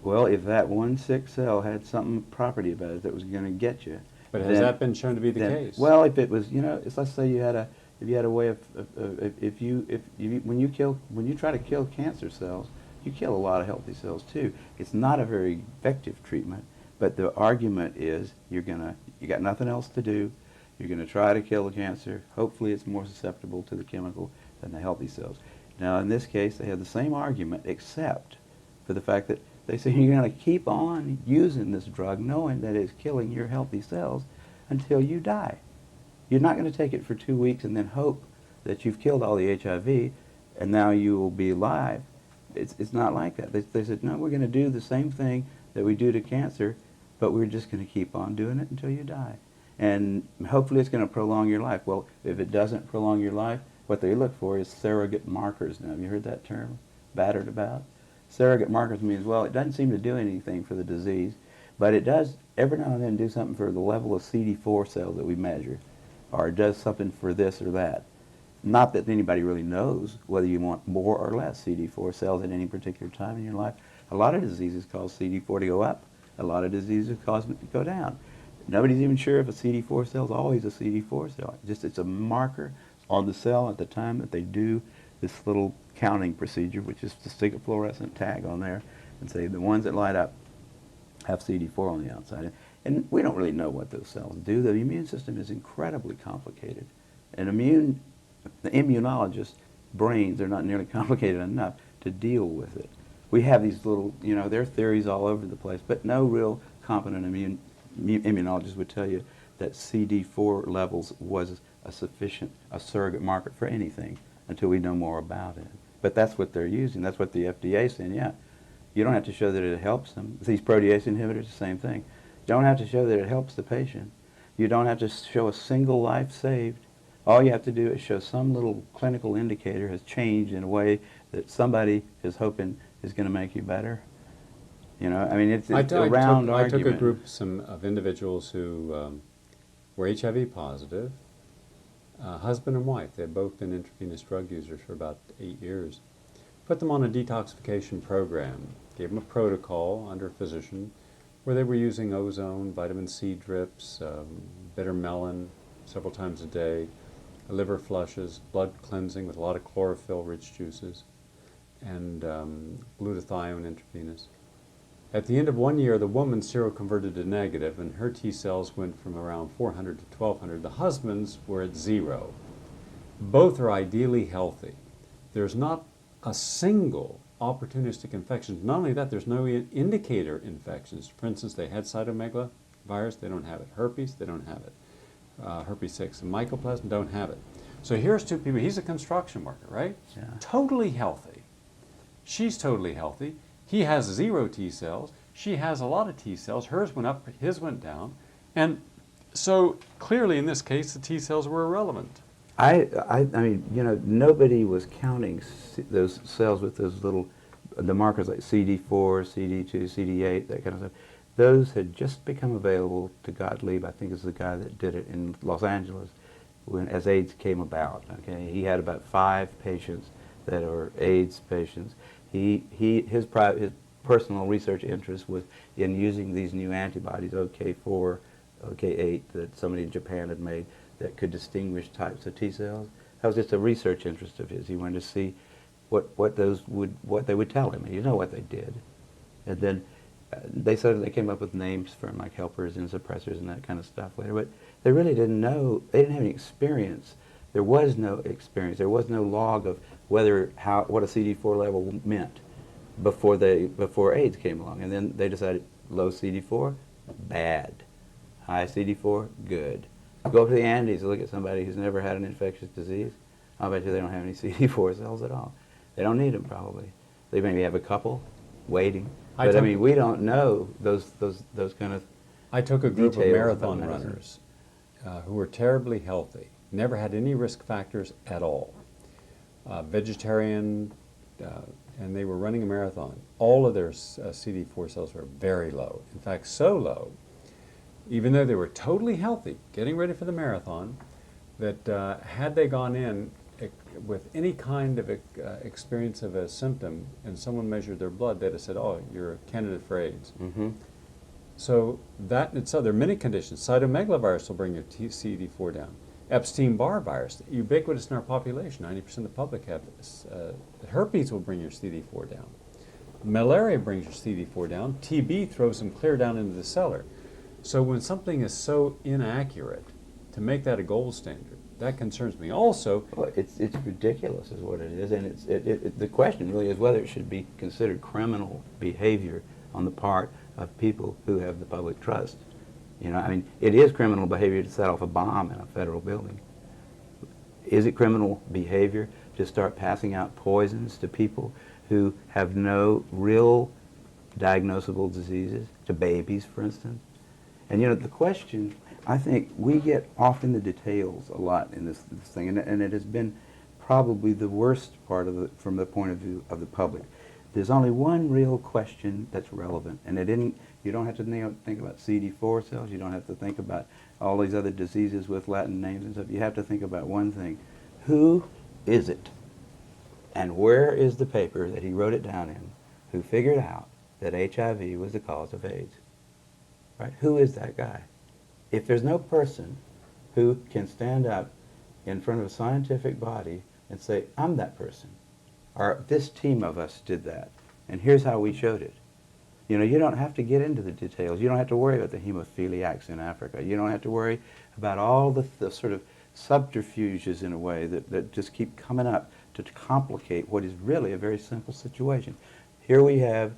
Well, if that one sick cell had some property about it that was going to get you. But has that been shown to be the case? Well, if it was, you know, let's say you had a way of, when you try to kill cancer cells, you kill a lot of healthy cells too. It's not a very effective treatment, but the argument is you got nothing else to do. You're going to try to kill the cancer. Hopefully it's more susceptible to the chemical than the healthy cells. Now in this case they have the same argument, except for the fact that they say you're going to keep on using this drug knowing that it's killing your healthy cells until you die. You're not going to take it for 2 weeks and then hope that you've killed all the HIV and now you will be alive. It's not like that. They said, no, we're going to do the same thing that we do to cancer, but we're just going to keep on doing it until you die. And hopefully it's going to prolong your life. Well, if it doesn't prolong your life, what they look for is surrogate markers. Now, have you heard that term battered about? Surrogate markers means, well, it doesn't seem to do anything for the disease, but it does every now and then do something for the level of CD4 cells that we measure, or it does something for this or that. Not that anybody really knows whether you want more or less CD4 cells at any particular time in your life. A lot of diseases cause CD4 to go up. A lot of diseases cause it to go down. Nobody's even sure if a CD4 cell is always a CD4 cell. It's a marker on the cell at the time that they do this little counting procedure, which is to stick a fluorescent tag on there and say the ones that light up have CD4 on the outside. And we don't really know what those cells do. The immune system is incredibly complicated. And the immunologists' brains are not nearly complicated enough to deal with it. We have these little, there are theories all over the place, but no real competent immunologist would tell you that CD4 levels was a surrogate marker for anything until we know more about it. But that's what they're using. That's what the FDA is saying. Yeah, you don't have to show that it helps them. These protease inhibitors, the same thing. You don't have to show that it helps the patient. You don't have to show a single life saved. All you have to do is show some little clinical indicator has changed in a way that somebody is hoping is going to make you better. I mean, it's a round argument. I took a group of individuals who were HIV positive, husband and wife. They had both been intravenous drug users for about 8 years. Put them on a detoxification program, gave them a protocol under a physician where they were using ozone, vitamin C drips, bitter melon several times a day, liver flushes, blood cleansing with a lot of chlorophyll-rich juices, and glutathione intravenous. At the end of 1 year, the woman seroconverted to negative, and her T cells went from around 400 to 1,200. The husband's were at 0. Both are ideally healthy. There's not a single opportunistic infection. Not only that, there's no indicator infections. For instance, they had cytomegalovirus, they don't have it. Herpes, they don't have it. Herpes 6 and mycoplasma don't have it. So here's two people. He's a construction worker, right? Yeah. Totally healthy. She's totally healthy. He has 0 T cells. She has a lot of T cells. Hers went up, his went down. And so clearly in this case, the T cells were irrelevant. I mean, nobody was counting those cells with those the markers like CD4, CD2, CD8, that kind of stuff. Those had just become available to Gottlieb, I think is the guy that did it in Los Angeles, as AIDS came about. Okay, he had about 5 patients that are AIDS patients. His personal research interest was in using these new antibodies, OK4, OK8, that somebody in Japan had made that could distinguish types of T cells. That was just a research interest of his. He wanted to see what they would tell him. And you know what they did. And then they came up with names for them, like helpers and suppressors and that kind of stuff later. But they really didn't know. They didn't have any experience. There was no experience. There was no log of what a CD4 level meant before AIDS came along. And then they decided low CD4, bad. High CD4, good. Go up to the Andes and look at somebody who's never had an infectious disease. I'll bet you they don't have any CD4 cells at all. They don't need them probably. They maybe have a couple waiting. But I mean, we don't know those kind of. I took a group of details marathon about medicine. runners who were terribly healthy, never had any risk factors at all, vegetarian, and they were running a marathon. All of their CD4 cells were very low. In fact, so low, even though they were totally healthy, getting ready for the marathon, that had they gone in with any kind of experience of a symptom and someone measured their blood, they'd have said, oh, you're a candidate for AIDS. Mm-hmm. So there are many conditions. Cytomegalovirus will bring your CD4 down. Epstein-Barr virus, ubiquitous in our population, 90% of the public have this. Herpes will bring your CD4 down. Malaria brings your CD4 down. TB throws them clear down into the cellar. So when something is so inaccurate, to make that a gold standard, that concerns me. Also, well, it's ridiculous, is what it is, and the question really is whether it should be considered criminal behavior on the part of people who have the public trust. I mean, it is criminal behavior to set off a bomb in a federal building. Is it criminal behavior to start passing out poisons to people who have no real diagnosable diseases, to babies, for instance? And the question, I think we get off in the details a lot in this thing, and it has been probably the worst part of from the point of view of the public. There's only one real question that's relevant, and you don't have to think about CD4 cells, you don't have to think about all these other diseases with Latin names and stuff. You have to think about one thing. Who is it? And where is the paper that he wrote it down in who figured out that HIV was the cause of AIDS? Right? Who is that guy? If there's no person who can stand up in front of a scientific body and say, I'm that person, or this team of us did that, and here's how we showed it, You know, you don't have to get into the details. You don't have to worry about the hemophiliacs in Africa. You don't have to worry about all the sort of subterfuges in a way that just keep coming up to complicate what is really a very simple situation. Here we have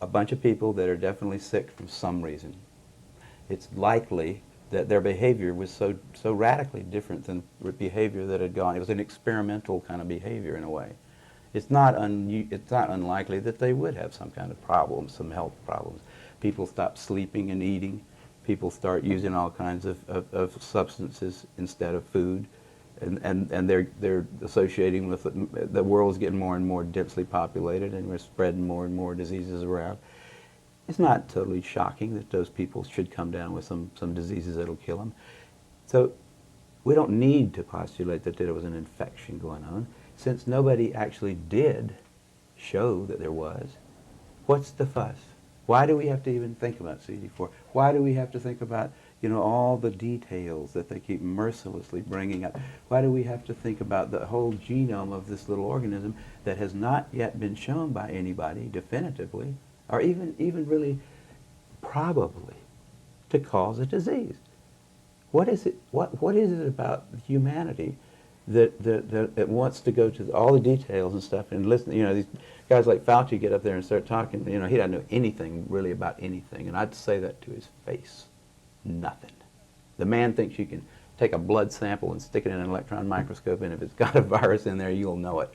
a bunch of people that are definitely sick for some reason. It's likely that their behavior was so radically different than the behavior that had gone. It was an experimental kind of behavior in a way. It's not unlikely that they would have some kind of problems, some health problems. People stop sleeping and eating. People start using all kinds of substances instead of food. And they're associating with the world's getting more and more densely populated, and we're spreading more and more diseases around. It's not totally shocking that those people should come down with some diseases that'll kill them. So we don't need to postulate that there was an infection going on, since nobody actually did show that there was. What's the fuss? Why do we have to even think about CD4? Why do we have to think about, you know, all the details that they keep mercilessly bringing up? Why do we have to think about the whole genome of this little organism that has not yet been shown by anybody definitively, or even really probably, to cause a disease? What is it? What is it about humanity that it wants to go to all the details and stuff and listen? You know, these guys like Fauci get up there and start talking. You know, he doesn't know anything really about anything, and I'd say that to his face. Nothing. The man thinks you can take a blood sample and stick it in an electron microscope, and if it's got a virus in there, you'll know it.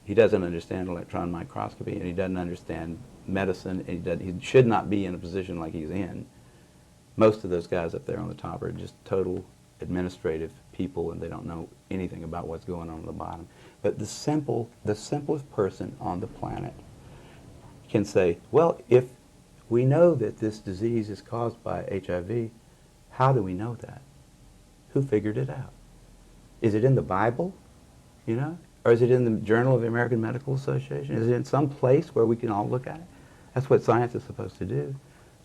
He doesn't understand electron microscopy, and he doesn't understand medicine, and he should not be in a position like he's in. Most of those guys up there on the top are just total administrative people, and they don't know anything about what's going on at the bottom. But the simplest person on the planet can say, well, if we know that this disease is caused by HIV, how do we know that? Who figured it out? Is it in the Bible, you know? Or is it in the Journal of the American Medical Association? Is it in some place where we can all look at it? That's what science is supposed to do.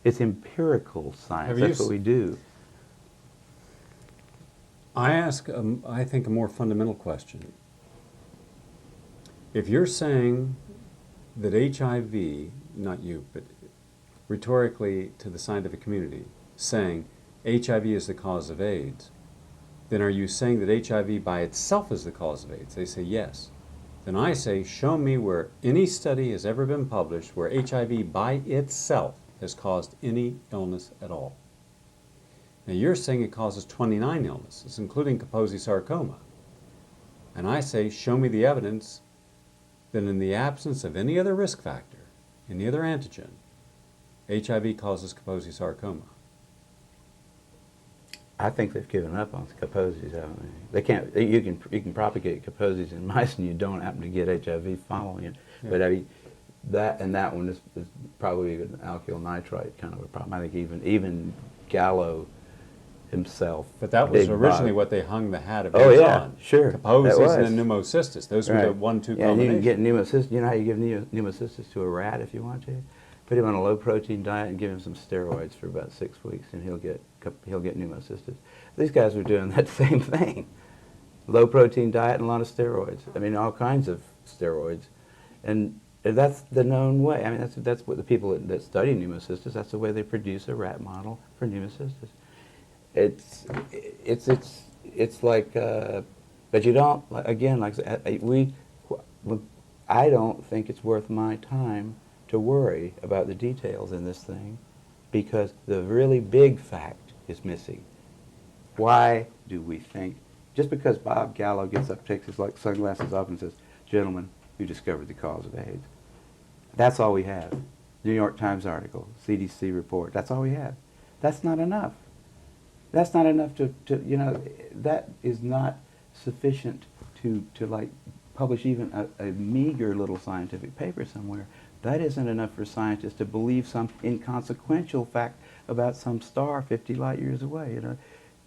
It's empirical science. That's what we do. I ask, I think, a more fundamental question. If you're saying that HIV, not you, but rhetorically to the scientific community, saying HIV is the cause of AIDS, then are you saying that HIV by itself is the cause of AIDS? They say yes. Then I say, show me where any study has ever been published where HIV by itself has caused any illness at all. Now you're saying it causes 29 illnesses, including Kaposi sarcoma. And I say, show me the evidence that in the absence of any other risk factor, any other antigen, HIV causes Kaposi sarcoma. I think they've given up on Kaposi's, haven't they? They can't. You can propagate Kaposi's in mice, and you don't happen to get HIV following it. Yeah. But I mean, that one is probably an alkyl nitrite kind of a problem. I think even Gallo himself. But that was originally what they hung the hat of AIDS on. Oh yeah, sure. Kaposi's and then pneumocystis. Those were the 1-2 combinations. Yeah, and you can get pneumocystis. You know how you give pneumocystis to a rat if you want to? Put him on a low-protein diet and give him some steroids for about 6 weeks, and he'll get pneumocystis. These guys are doing that same thing. Low-protein diet and a lot of steroids. I mean, all kinds of steroids. And that's the known way. I mean, that's what the people that study pneumocystis, that's the way they produce a rat model for pneumocystis. It's like, but you don't, again, like I don't think it's worth my time to worry about the details in this thing, because the really big fact is missing. Why do we think, just because Bob Gallo gets up, takes his sunglasses off and says, gentlemen, you discovered the cause of AIDS. That's all we have. New York Times article, CDC report, that's all we have. That's not enough. That's not enough to you know, that is not sufficient to like publish even a meager little scientific paper somewhere. That isn't enough for scientists to believe some inconsequential fact about some star 50 light years away. You know,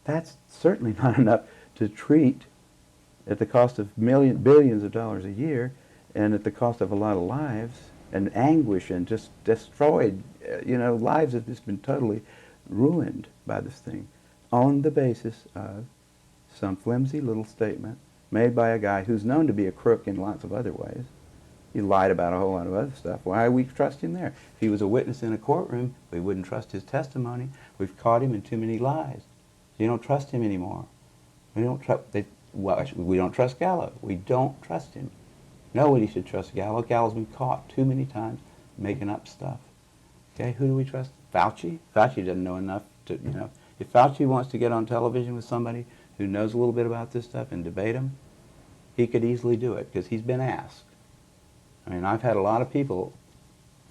that's certainly not enough to treat at the cost of billions of dollars a year, and at the cost of a lot of lives and anguish, and just destroyed. You know, lives have just been totally ruined by this thing, on the basis of some flimsy little statement made by a guy who's known to be a crook in lots of other ways, He lied about a whole lot of other stuff. Why we trust him there? If he was a witness in a courtroom, we wouldn't trust his testimony. We've caught him in too many lies. You don't trust him anymore. We don't trust. We don't trust Gallo. We don't trust him. Nobody should trust Gallo. Gallo's been caught too many times making up stuff. Okay, who do we trust? Fauci. Fauci doesn't know enough to, you know. If Fauci wants to get on television with somebody who knows a little bit about this stuff and debate him, he could easily do it because he's been asked. I mean, I've had a lot of people,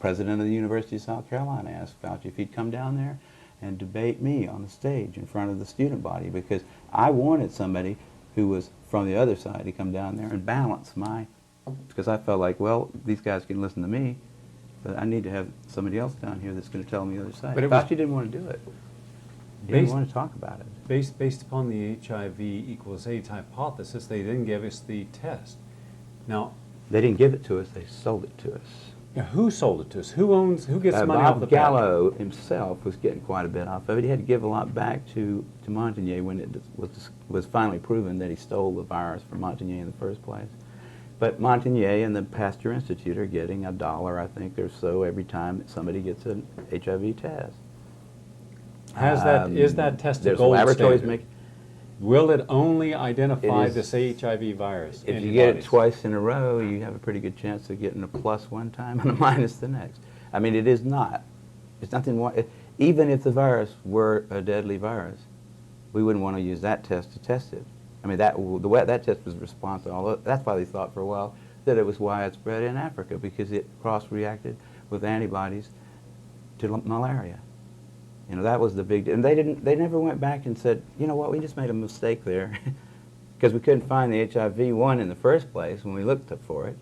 president of the University of South Carolina, ask Fauci if he'd come down there and debate me on the stage in front of the student body, because I wanted somebody who was from the other side to come down there and balance my, because I felt like, well, these guys can listen to me, but I need to have somebody else down here that's going to tell me the other side. But Fauci didn't want to do it. He didn't want to talk about it. Based upon the HIV equals AIDS hypothesis, they didn't give us the test. Now, They didn't give it to us, they sold it to us. who sold it to us? Who gets money off the Bob patent? Gallo himself was getting quite a bit off of it. He had to give a lot back to Montagnier when it was finally proven that he stole the virus from Montagnier in the first place. But Montagnier and the Pasteur Institute are getting $1, I think, or so every time that somebody gets an HIV test. Is that test a There's gold laboratories standard? Will it only identify It is- this HIV virus? If you get it antibodies? twice in a row, you have a pretty good chance of getting a plus one time and a minus the next. I mean, it is not. It's nothing. Even if the virus were a deadly virus, we wouldn't want to use that test to test it. I mean, the way that test was responsive. Although that's why they thought for a while that it was widespread in Africa, because it cross-reacted with antibodies to malaria. You know, that was the big, and they never went back and said, you know what, we just made a mistake there, because we couldn't find the HIV-1 in the first place when we looked for it.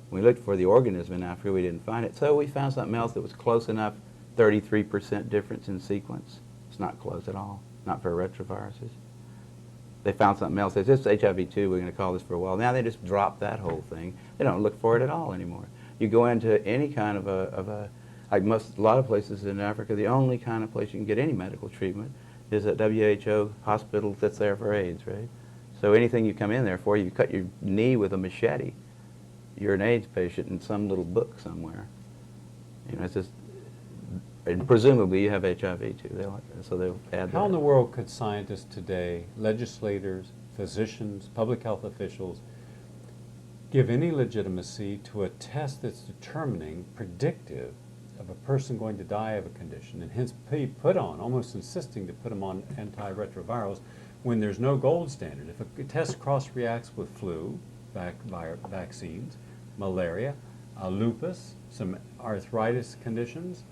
When we looked for the organism in Africa, we didn't find it. So we found something else that was close enough, 33% difference in sequence. It's not close at all, not for retroviruses. They found something else. It's just HIV-2, we're going to call this for a while. Now they just dropped that whole thing. They don't look for it at all anymore. You go into any kind of a like a lot of places in Africa, the only kind of place you can get any medical treatment is at WHO hospital that's there for AIDS, right? So anything you come in there for, you cut your knee with a machete, you're an AIDS patient in some little book somewhere. You know, it's just, and presumably you have HIV too, so they'll add that. How in the world could scientists today, legislators, physicians, public health officials, give any legitimacy to a test that's determining, predictive, of a person going to die of a condition, and hence put on, almost insisting to put them on antiretrovirals when there's no gold standard? If a test cross-reacts with flu, vaccines, malaria, lupus, some arthritis conditions,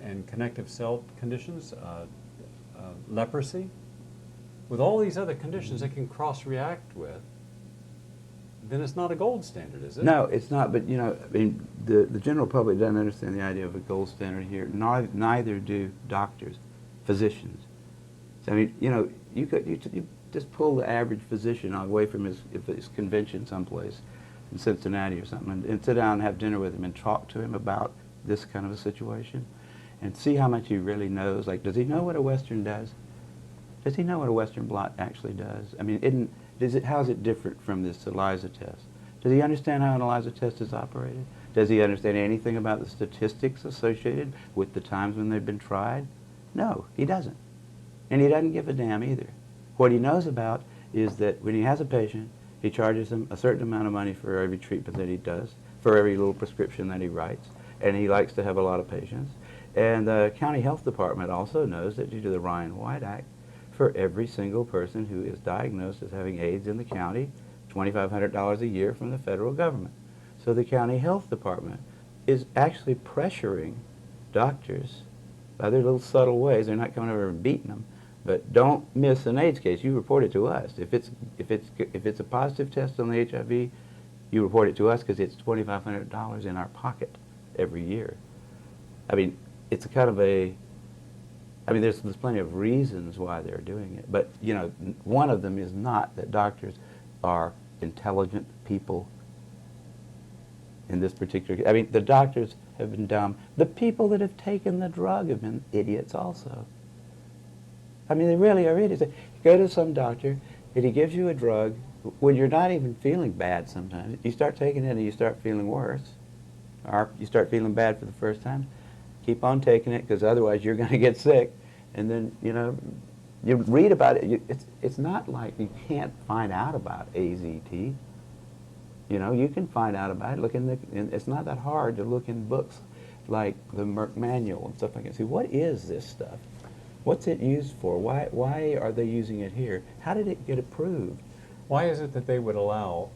and connective cell conditions, leprosy, with all these other conditions that can cross-react with, then it's not a gold standard, is it? No, it's not. But you know, I mean, the general public doesn't understand the idea of a gold standard here. Neither do doctors, physicians. So, I mean, you know, you just pull the average physician away from his convention someplace in Cincinnati or something, and sit down and have dinner with him and talk to him about this kind of a situation, and see how much he really knows. Like, does he know what a Western does? Does he know what a Western blot actually does? I mean, how is it different from this ELISA test? Does he understand how an ELISA test is operated? Does he understand anything about the statistics associated with the times when they've been tried? No, he doesn't. And he doesn't give a damn either. What he knows about is that when he has a patient, he charges them a certain amount of money for every treatment that he does, for every little prescription that he writes, and he likes to have a lot of patients. And the county health department also knows that due to the Ryan-White Act, for every single person who is diagnosed as having AIDS in the county, $2,500 a year from the federal government. So the county health department is actually pressuring doctors by their little subtle ways. They're not coming over and beating them, but don't miss an AIDS case. You report it to us. If it's a positive test on the HIV, you report it to us, because it's $2,500 in our pocket every year. I mean, it's a kind of a, I mean, there's plenty of reasons why they're doing it, but you know, one of them is not that doctors are intelligent people in this particular. I mean, the doctors have been dumb. The people that have taken the drug have been idiots also. I mean, they really are idiots. You go to some doctor and he gives you a drug when you're not even feeling bad sometimes, you start taking it and you start feeling worse, or you start feeling bad for the first time, keep on taking it, because otherwise you're going to get sick. And then, you know, you read about it. It's not like you can't find out about AZT. You know, you can find out about it. Look it's not that hard to look in books like the Merck Manual and stuff like that. See, what is this stuff? What's it used for? Why are they using it here? How did it get approved? Why is it that they would allow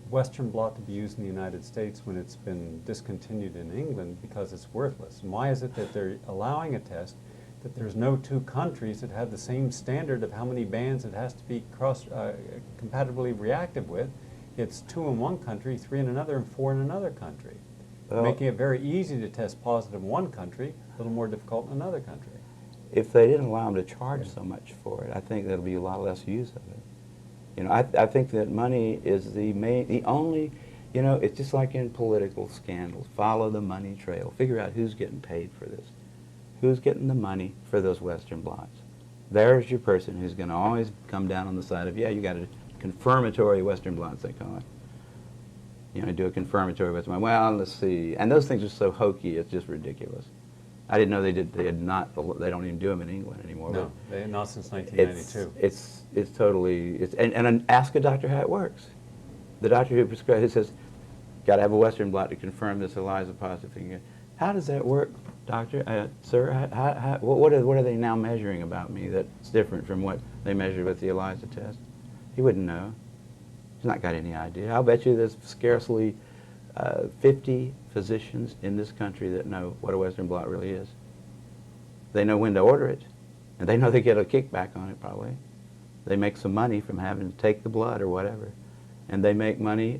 Western blot to be used in the United States when it's been discontinued in England because it's worthless? And why is it that they're allowing a test that there's no two countries that have the same standard of how many bands it has to be compatibly reactive with? It's 2 in one country, 3 in another, and 4 in another country, making it very easy to test positive in one country, a little more difficult in another country. If they didn't allow them to charge so much for it, I think there'll be a lot less use of it. You know, I think that money is the only, you know, it's just like in political scandals. Follow the money trail. Figure out who's getting paid for this. Who's getting the money for those Western blots. There's your person who's going to always come down on the side of, yeah, you got a confirmatory Western blots, they call it. You know, do a confirmatory Western blot. Well, let's see. And those things are so hokey, it's just ridiculous. I didn't know they don't even do them in England anymore. No, not since 1992. It's totally, and ask a doctor how it works. The doctor who prescribes, who says, got to have a Western blot to confirm this ELISA positive thing. How does that work, doctor? Sir, what are they now measuring about me that's different from what they measured with the ELISA test? He wouldn't know. He's not got any idea. I'll bet you there's scarcely 50 physicians in this country that know what a Western blot really is. They know when to order it, and they know they get a kickback on it probably. They make some money from having to take the blood or whatever, and they make money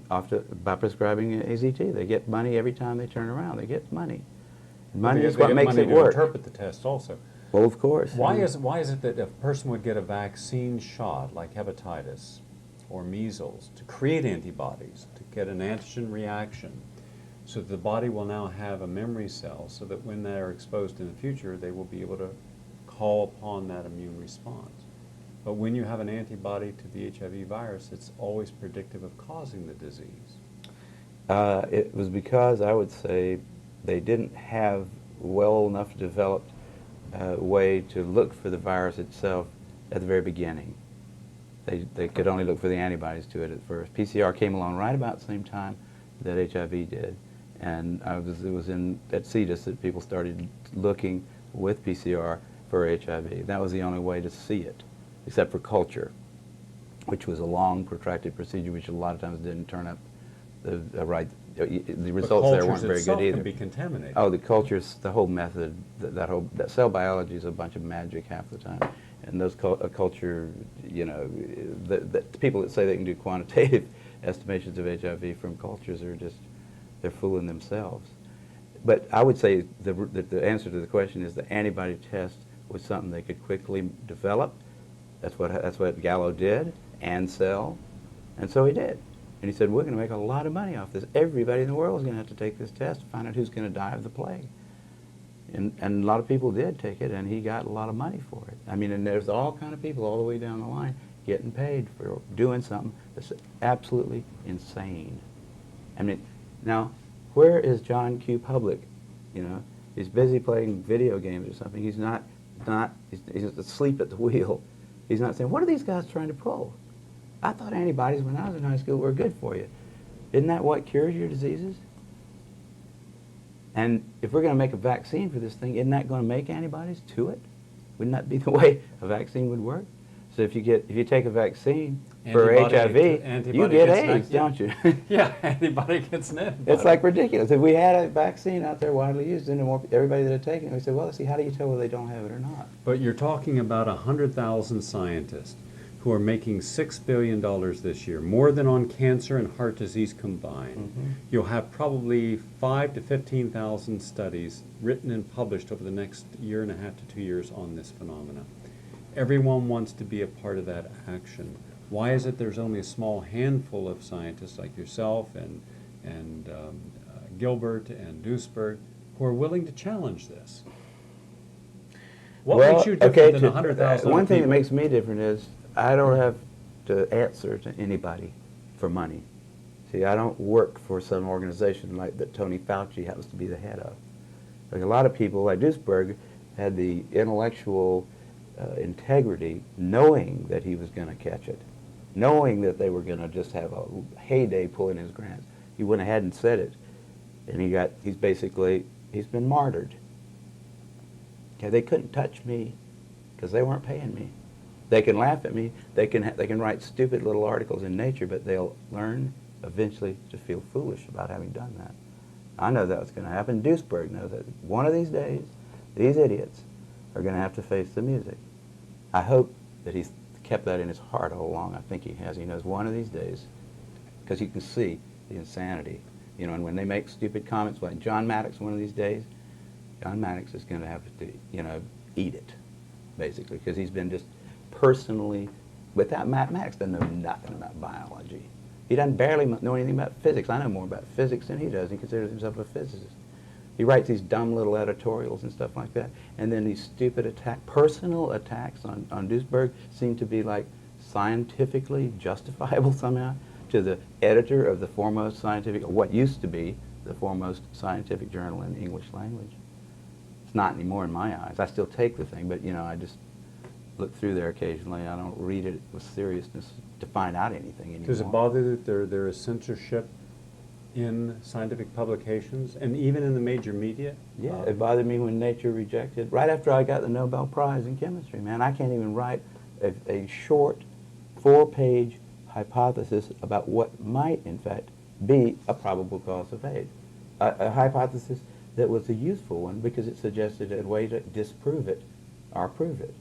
by prescribing AZT. They get money every time they turn around. They get money. Money is what makes it work. To interpret the test also. Well, of course. Why is it that if a person would get a vaccine shot like hepatitis or measles to create antibodies, to get an antigen reaction, so that the body will now have a memory cell so that when they are exposed in the future, they will be able to call upon that immune response. But when you have an antibody to the HIV virus, it's always predictive of causing the disease. It was because, I would say, they didn't have well enough developed way to look for the virus itself at the very beginning. They could only look for the antibodies to it at first. PCR came along right about the same time that HIV did. And it was at CETUS that people started looking with PCR for HIV. That was the only way to see it, except for culture, which was a long, protracted procedure, which a lot of times didn't turn up the results there weren't very good either. Can be contaminated. Oh, the cultures, the whole method, that cell biology is a bunch of magic half the time. And those culture, you know, the people that say they can do quantitative estimations of HIV from cultures are just, they're fooling themselves. But I would say the answer to the question is the antibody test was something they could quickly develop. That's what Gallo did, and sell, and so he did. And he said, we're going to make a lot of money off this. Everybody in the world is going to have to take this test to find out who's going to die of the plague. And a lot of people did take it, and he got a lot of money for it. I mean, and there's all kind of people all the way down the line getting paid for doing something that's absolutely insane. I mean, now, where is John Q. Public? You know, he's busy playing video games or something. He's he's asleep at the wheel. He's not saying, what are these guys trying to pull? I thought antibodies when I was in high school were good for you. Isn't that what cures your diseases? And if we're going to make a vaccine for this thing, isn't that going to make antibodies to it? Wouldn't that be the way a vaccine would work? So if you take a vaccine for HIV, you get AIDS, don't you? Yeah, antibody gets an antibody. It's like ridiculous. If we had a vaccine out there widely used, and everybody that had taken it, we said, well, let's see, how do you tell whether they don't have it or not? But you're talking about 100,000 scientists who are making $6 billion this year, more than on cancer and heart disease combined. Mm-hmm. You'll have probably 5,000 to 15,000 studies written and published over the next year and a half to 2 years on this phenomena. Everyone wants to be a part of that action. Why is it there's only a small handful of scientists like yourself and Gilbert and Duisberg who are willing to challenge this? What makes you different than 100,000 One thing that people? makes me different is I don't have to answer to anybody for money. See, I don't work for some organization like that Tony Fauci happens to be the head of. Like a lot of people, like Duisberg, had the intellectual integrity, knowing that he was going to catch it, knowing that they were going to just have a heyday pulling his grants. He went ahead and said it, and he's been martyred. Okay, they couldn't touch me because they weren't paying me. They can laugh at me. They can write stupid little articles in Nature, but they'll learn eventually to feel foolish about having done that. I know that's going to happen. Duisberg knows that one of these days, these idiots are going to have to face the music. I hope that he's kept that in his heart all along. I think he has. He knows one of these days, because you can see the insanity. You know, and when they make stupid comments like John Maddox one of these days, John Maddox is going to have to, you know, eat it, basically, because he's been just personally, without Maddox doesn't know nothing about biology. He doesn't barely know anything about physics. I know more about physics than he does. He considers himself a physicist. He writes these dumb little editorials and stuff like that, and then these stupid personal attacks on Duisberg seem to be like scientifically justifiable somehow to the editor of the foremost scientific, or what used to be the foremost scientific journal in the English language. It's not anymore in my eyes. I still take the thing, but you know, I just look through there occasionally. I don't read it with seriousness to find out anything anymore. Does it bother you that there is censorship in scientific publications and even in the major media? Yeah, it bothered me when Nature rejected. Right after I got the Nobel Prize in chemistry, man, I can't even write a short 4-page hypothesis about what might, in fact, be a probable cause of AIDS. A hypothesis that was a useful one because it suggested a way to disprove it or prove it.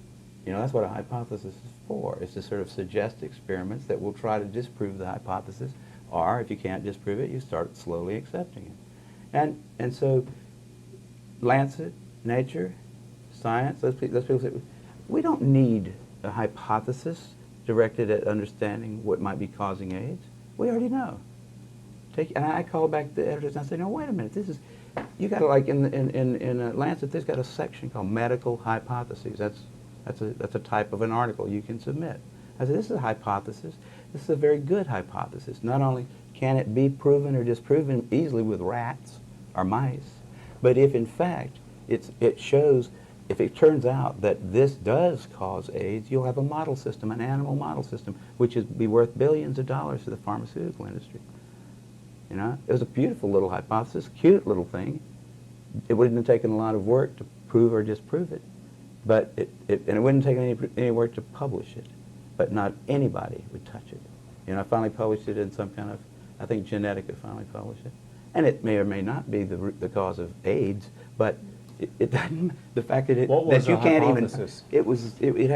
You know, that's what a hypothesis is for. It's to sort of suggest experiments that will try to disprove the hypothesis, or if you can't disprove it, you start slowly accepting it. And so Lancet, Nature, Science, those people say, we don't need a hypothesis directed at understanding what might be causing AIDS. We already know. And I call back the editors and I say, no, wait a minute, this is, you got to, like in Lancet, there's got a section called medical hypotheses. That's a type of an article you can submit. I said, this is a hypothesis. This is a very good hypothesis. Not only can it be proven or disproven easily with rats or mice, but if in fact it shows, if it turns out that this does cause AIDS, you'll have a model system, an animal model system, which would be worth billions of dollars to the pharmaceutical industry. You know, it was a beautiful little hypothesis, cute little thing. It wouldn't have taken a lot of work to prove or disprove it, but and it wouldn't take any work to publish it. But not anybody would touch it. You know, I finally published it in some kind of, I think Genetica finally published it. And it may or may not be the cause of AIDS, but it doesn't, the fact that you can't hypothesis? Even,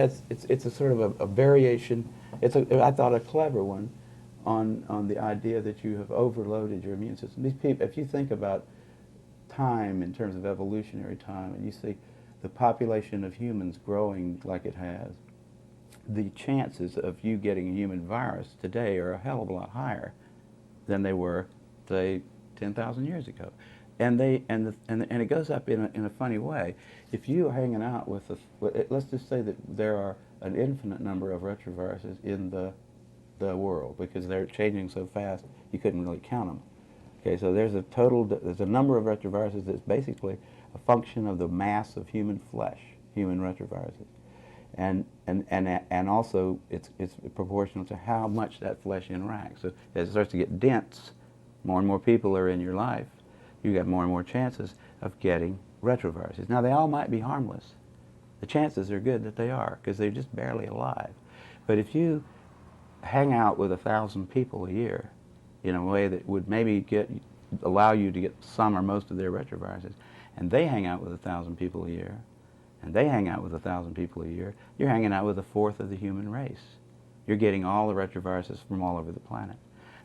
it's a sort of a variation, I thought a clever one on the idea that you have overloaded your immune system. These people, if you think about time in terms of evolutionary time, and you see the population of humans growing like it has, the chances of you getting a human virus today are a hell of a lot higher than they were, say, 10,000 years ago. And it goes up in a funny way. If you are hanging out with, let's just say that there are an infinite number of retroviruses in the world, because they're changing so fast you couldn't really count them. Okay, so there's a number of retroviruses that's basically a function of the mass of human flesh, human retroviruses. And also it's proportional to how much that flesh interacts. So as it starts to get dense, more and more people are in your life, you get more and more chances of getting retroviruses. Now, they all might be harmless. The chances are good that they are, because they're just barely alive. But if you hang out with 1,000 people a year in a way that would maybe allow you to get some or most of their retroviruses, and they hang out with 1,000 people a year, and they hang out with 1,000 people a year, you're hanging out with a fourth of the human race. You're getting all the retroviruses from all over the planet.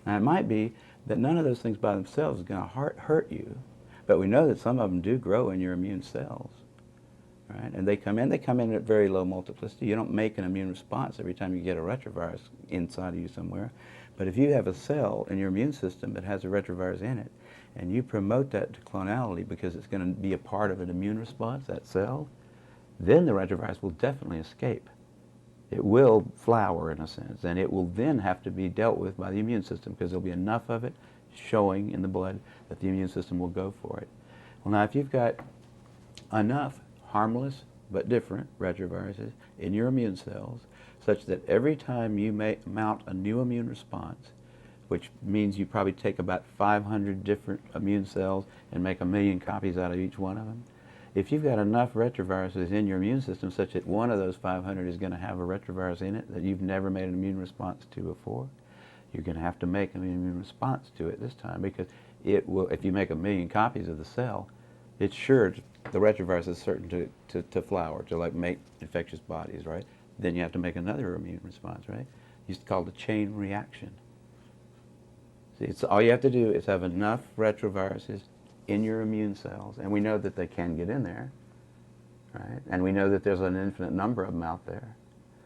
Now, it might be that none of those things by themselves is going to hurt you, but we know that some of them do grow in your immune cells, right? And they come in at very low multiplicity. You don't make an immune response every time you get a retrovirus inside of you somewhere. But if you have a cell in your immune system that has a retrovirus in it, and you promote that to clonality because it's going to be a part of an immune response, that cell, then the retrovirus will definitely escape. It will flower in a sense, and it will then have to be dealt with by the immune system because there'll be enough of it showing in the blood that the immune system will go for it. Well, now if you've got enough harmless but different retroviruses in your immune cells such that every time you mount a new immune response, which means you probably take about 500 different immune cells and make 1,000,000 copies out of each one of them, if you've got enough retroviruses in your immune system such that one of those 500 is going to have a retrovirus in it that you've never made an immune response to before, you're going to have to make an immune response to it this time because it will, if you make 1,000,000 copies of the cell, it's sure, the retrovirus is certain to flower, to like make infectious bodies, right? Then you have to make another immune response, right? It's called a chain reaction. See, it's, all you have to do is have enough retroviruses in your immune cells, and we know that they can get in there, right? And we know that there's an infinite number of them out there.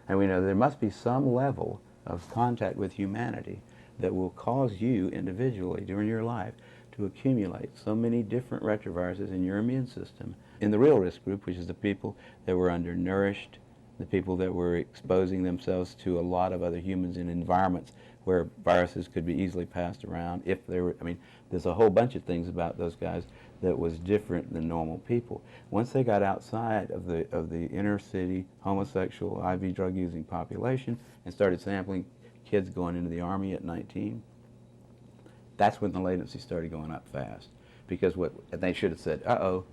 And we know there must be some level of contact with humanity that will cause you individually during your life to accumulate so many different retroviruses in your immune system. In the real risk group, which is the people that were undernourished, the people that were exposing themselves to a lot of other humans in environments where viruses could be easily passed around, if they were, I mean, there's a whole bunch of things about those guys that was different than normal people. Once they got outside of the inner city homosexual IV drug using population and started sampling kids going into the Army at 19, that's when the latency started going up fast. Because what they should have said, uh-oh,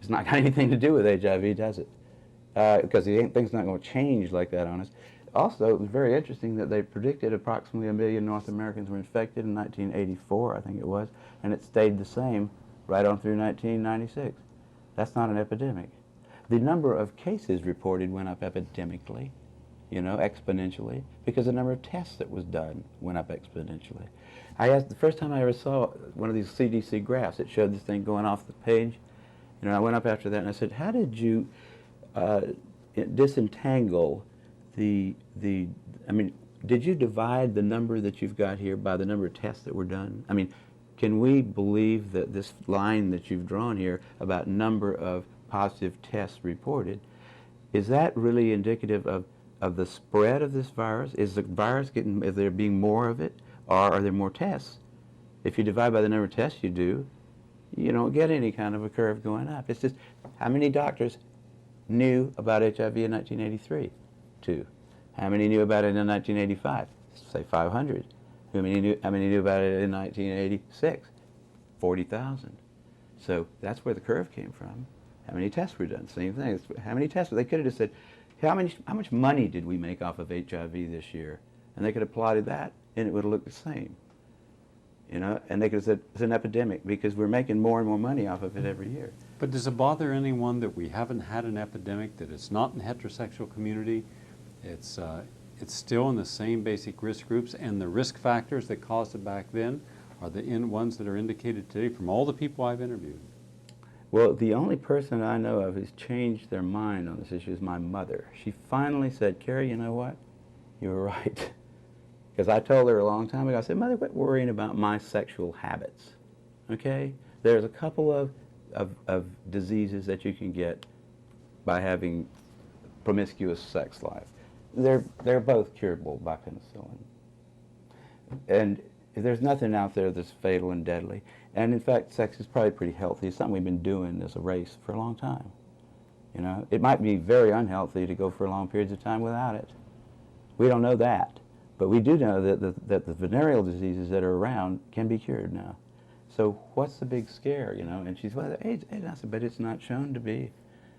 it's not got anything to do with HIV, does it? Because the thing's not going to change like that on us. Also, it was very interesting that they predicted approximately 1,000,000 North Americans were infected in 1984, I think it was, and it stayed the same right on through 1996. That's not an epidemic. The number of cases reported went up epidemically, you know, exponentially, because the number of tests that was done went up exponentially. I asked, the first time I ever saw one of these CDC graphs, it showed this thing going off the page. You know, I went up after that and I said, how did you disentangle I mean, did you divide the number that you've got here by the number of tests that were done? I mean, can we believe that this line that you've drawn here about number of positive tests reported, is that really indicative of the spread of this virus? Is the virus getting, is there being more of it, or are there more tests? If you divide by the number of tests you do, you don't get any kind of a curve going up. It's just, how many doctors knew about HIV in 1983? 2. How many knew about it in 1985? Say 500. How many knew about it in 1986? 40,000. So that's where the curve came from. How many tests were done? Same thing. How many tests? They could have just said, how much money did we make off of HIV this year? And they could have plotted that, and it would have looked the same. You know, and they could have said it's an epidemic because we're making more and more money off of it every year. But does it bother anyone that we haven't had an epidemic, that it's not in the heterosexual community? It's still in the same basic risk groups, and the risk factors that caused it back then are the ones that are indicated today from all the people I've interviewed. Well, the only person I know of who's changed their mind on this issue is my mother. She finally said, Kary, you know what? You were right. Because I told her a long time ago, I said, Mother, quit worrying about my sexual habits, okay? There's a couple of diseases that you can get by having promiscuous sex life. They're both curable by penicillin. And there's nothing out there that's fatal and deadly. And in fact, sex is probably pretty healthy. It's something we've been doing as a race for a long time. You know, it might be very unhealthy to go for long periods of time without it. We don't know that. But we do know that the venereal diseases that are around can be cured now. So what's the big scare, you know? And she's, well, AIDS, I said, but it's not shown to be.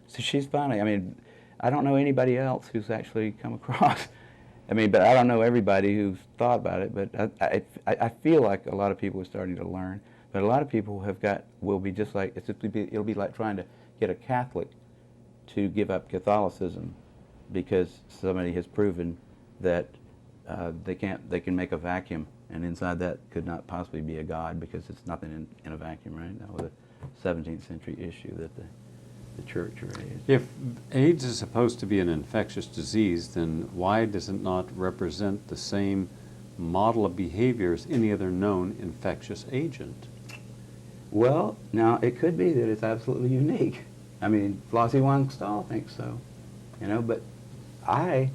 So she's finally, I mean, I don't know anybody else who's actually come across. I mean, but I don't know everybody who's thought about it, but I feel like a lot of people are starting to learn. But a lot of people will be just like, it'll be like trying to get a Catholic to give up Catholicism because somebody has proven that they can make a vacuum, and inside that could not possibly be a God because it's nothing in a vacuum, right? That was a 17th century issue that the church raised. If AIDS is supposed to be an infectious disease, then why does it not represent the same model of behavior as any other known infectious agent? Well, now it could be that it's absolutely unique. I mean, Flossie Wong Stahl thinks so, you know, but I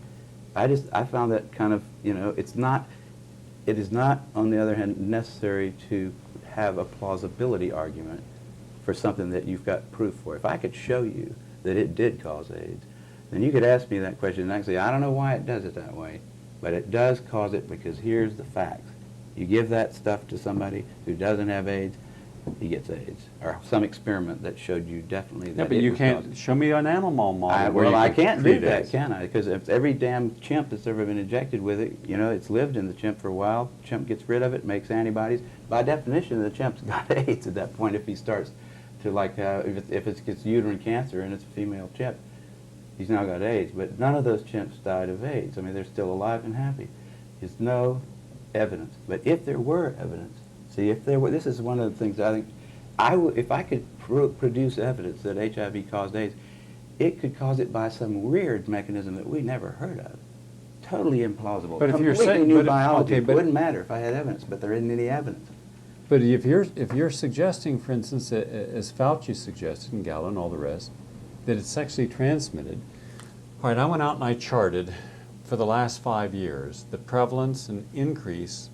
I found that kind of, you know, it is not, on the other hand, necessary to have a plausibility argument for something that you've got proof for. If I could show you that it did cause AIDS, then you could ask me that question and I could say, I don't know why it does it that way, but it does cause it because here's the facts. You give that stuff to somebody who doesn't have AIDS, he gets AIDS. Or some experiment that showed you definitely that Yeah, but it you was can't causing. show me an animal model. Well, I can't do treat that, AIDS. can I? Because if every damn chimp that's ever been injected with it, you know, it's lived in the chimp for a while. Chimp gets rid of it, makes antibodies. By definition, the chimp's got AIDS at that point if he starts to, like, if it gets uterine cancer and it's a female chimp, he's now got AIDS. But none of those chimps died of AIDS. I mean, they're still alive and happy. There's no evidence. But if there were evidence, see, if there were, this is one of the things I think, if I could produce evidence that HIV caused AIDS, it could cause it by some weird mechanism that we never heard of. Totally implausible. But if you're Completely saying, new biology. okay, It wouldn't matter if I had evidence, but there isn't any evidence. but if you're suggesting, for instance, as Fauci suggested, and Gallo and all the rest, that it's sexually transmitted, all right, I went out and I charted for the last 5 years the prevalence and increase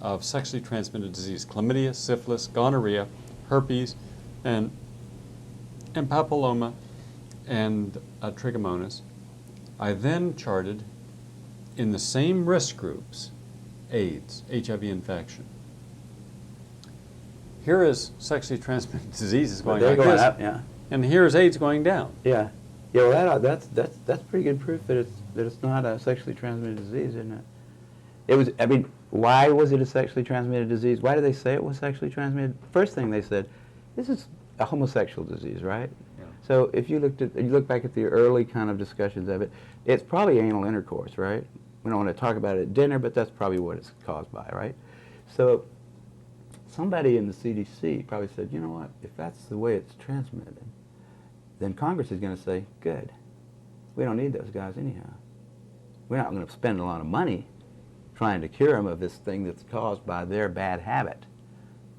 of sexually transmitted disease: chlamydia, syphilis, gonorrhea, herpes, and papilloma, and trichomonas. I then charted in the same risk groups AIDS, HIV infection. Here is sexually transmitted diseases going They're like going this, up, yeah. and here's AIDS going down. Yeah. Yeah, well, that's pretty good proof that it's not a sexually transmitted disease, isn't it? It was, I mean, why was it a sexually transmitted disease? Why did they say it was sexually transmitted? First thing they said, this is a homosexual disease, right? Yeah. So if you look back at the early kind of discussions of it, it's probably anal intercourse, right? We don't want to talk about it at dinner, but that's probably what it's caused by, right? So somebody in the CDC probably said, you know what, if that's the way it's transmitted, then Congress is going to say, good, we don't need those guys anyhow. We're not going to spend a lot of money trying to cure them of this thing that's caused by their bad habit,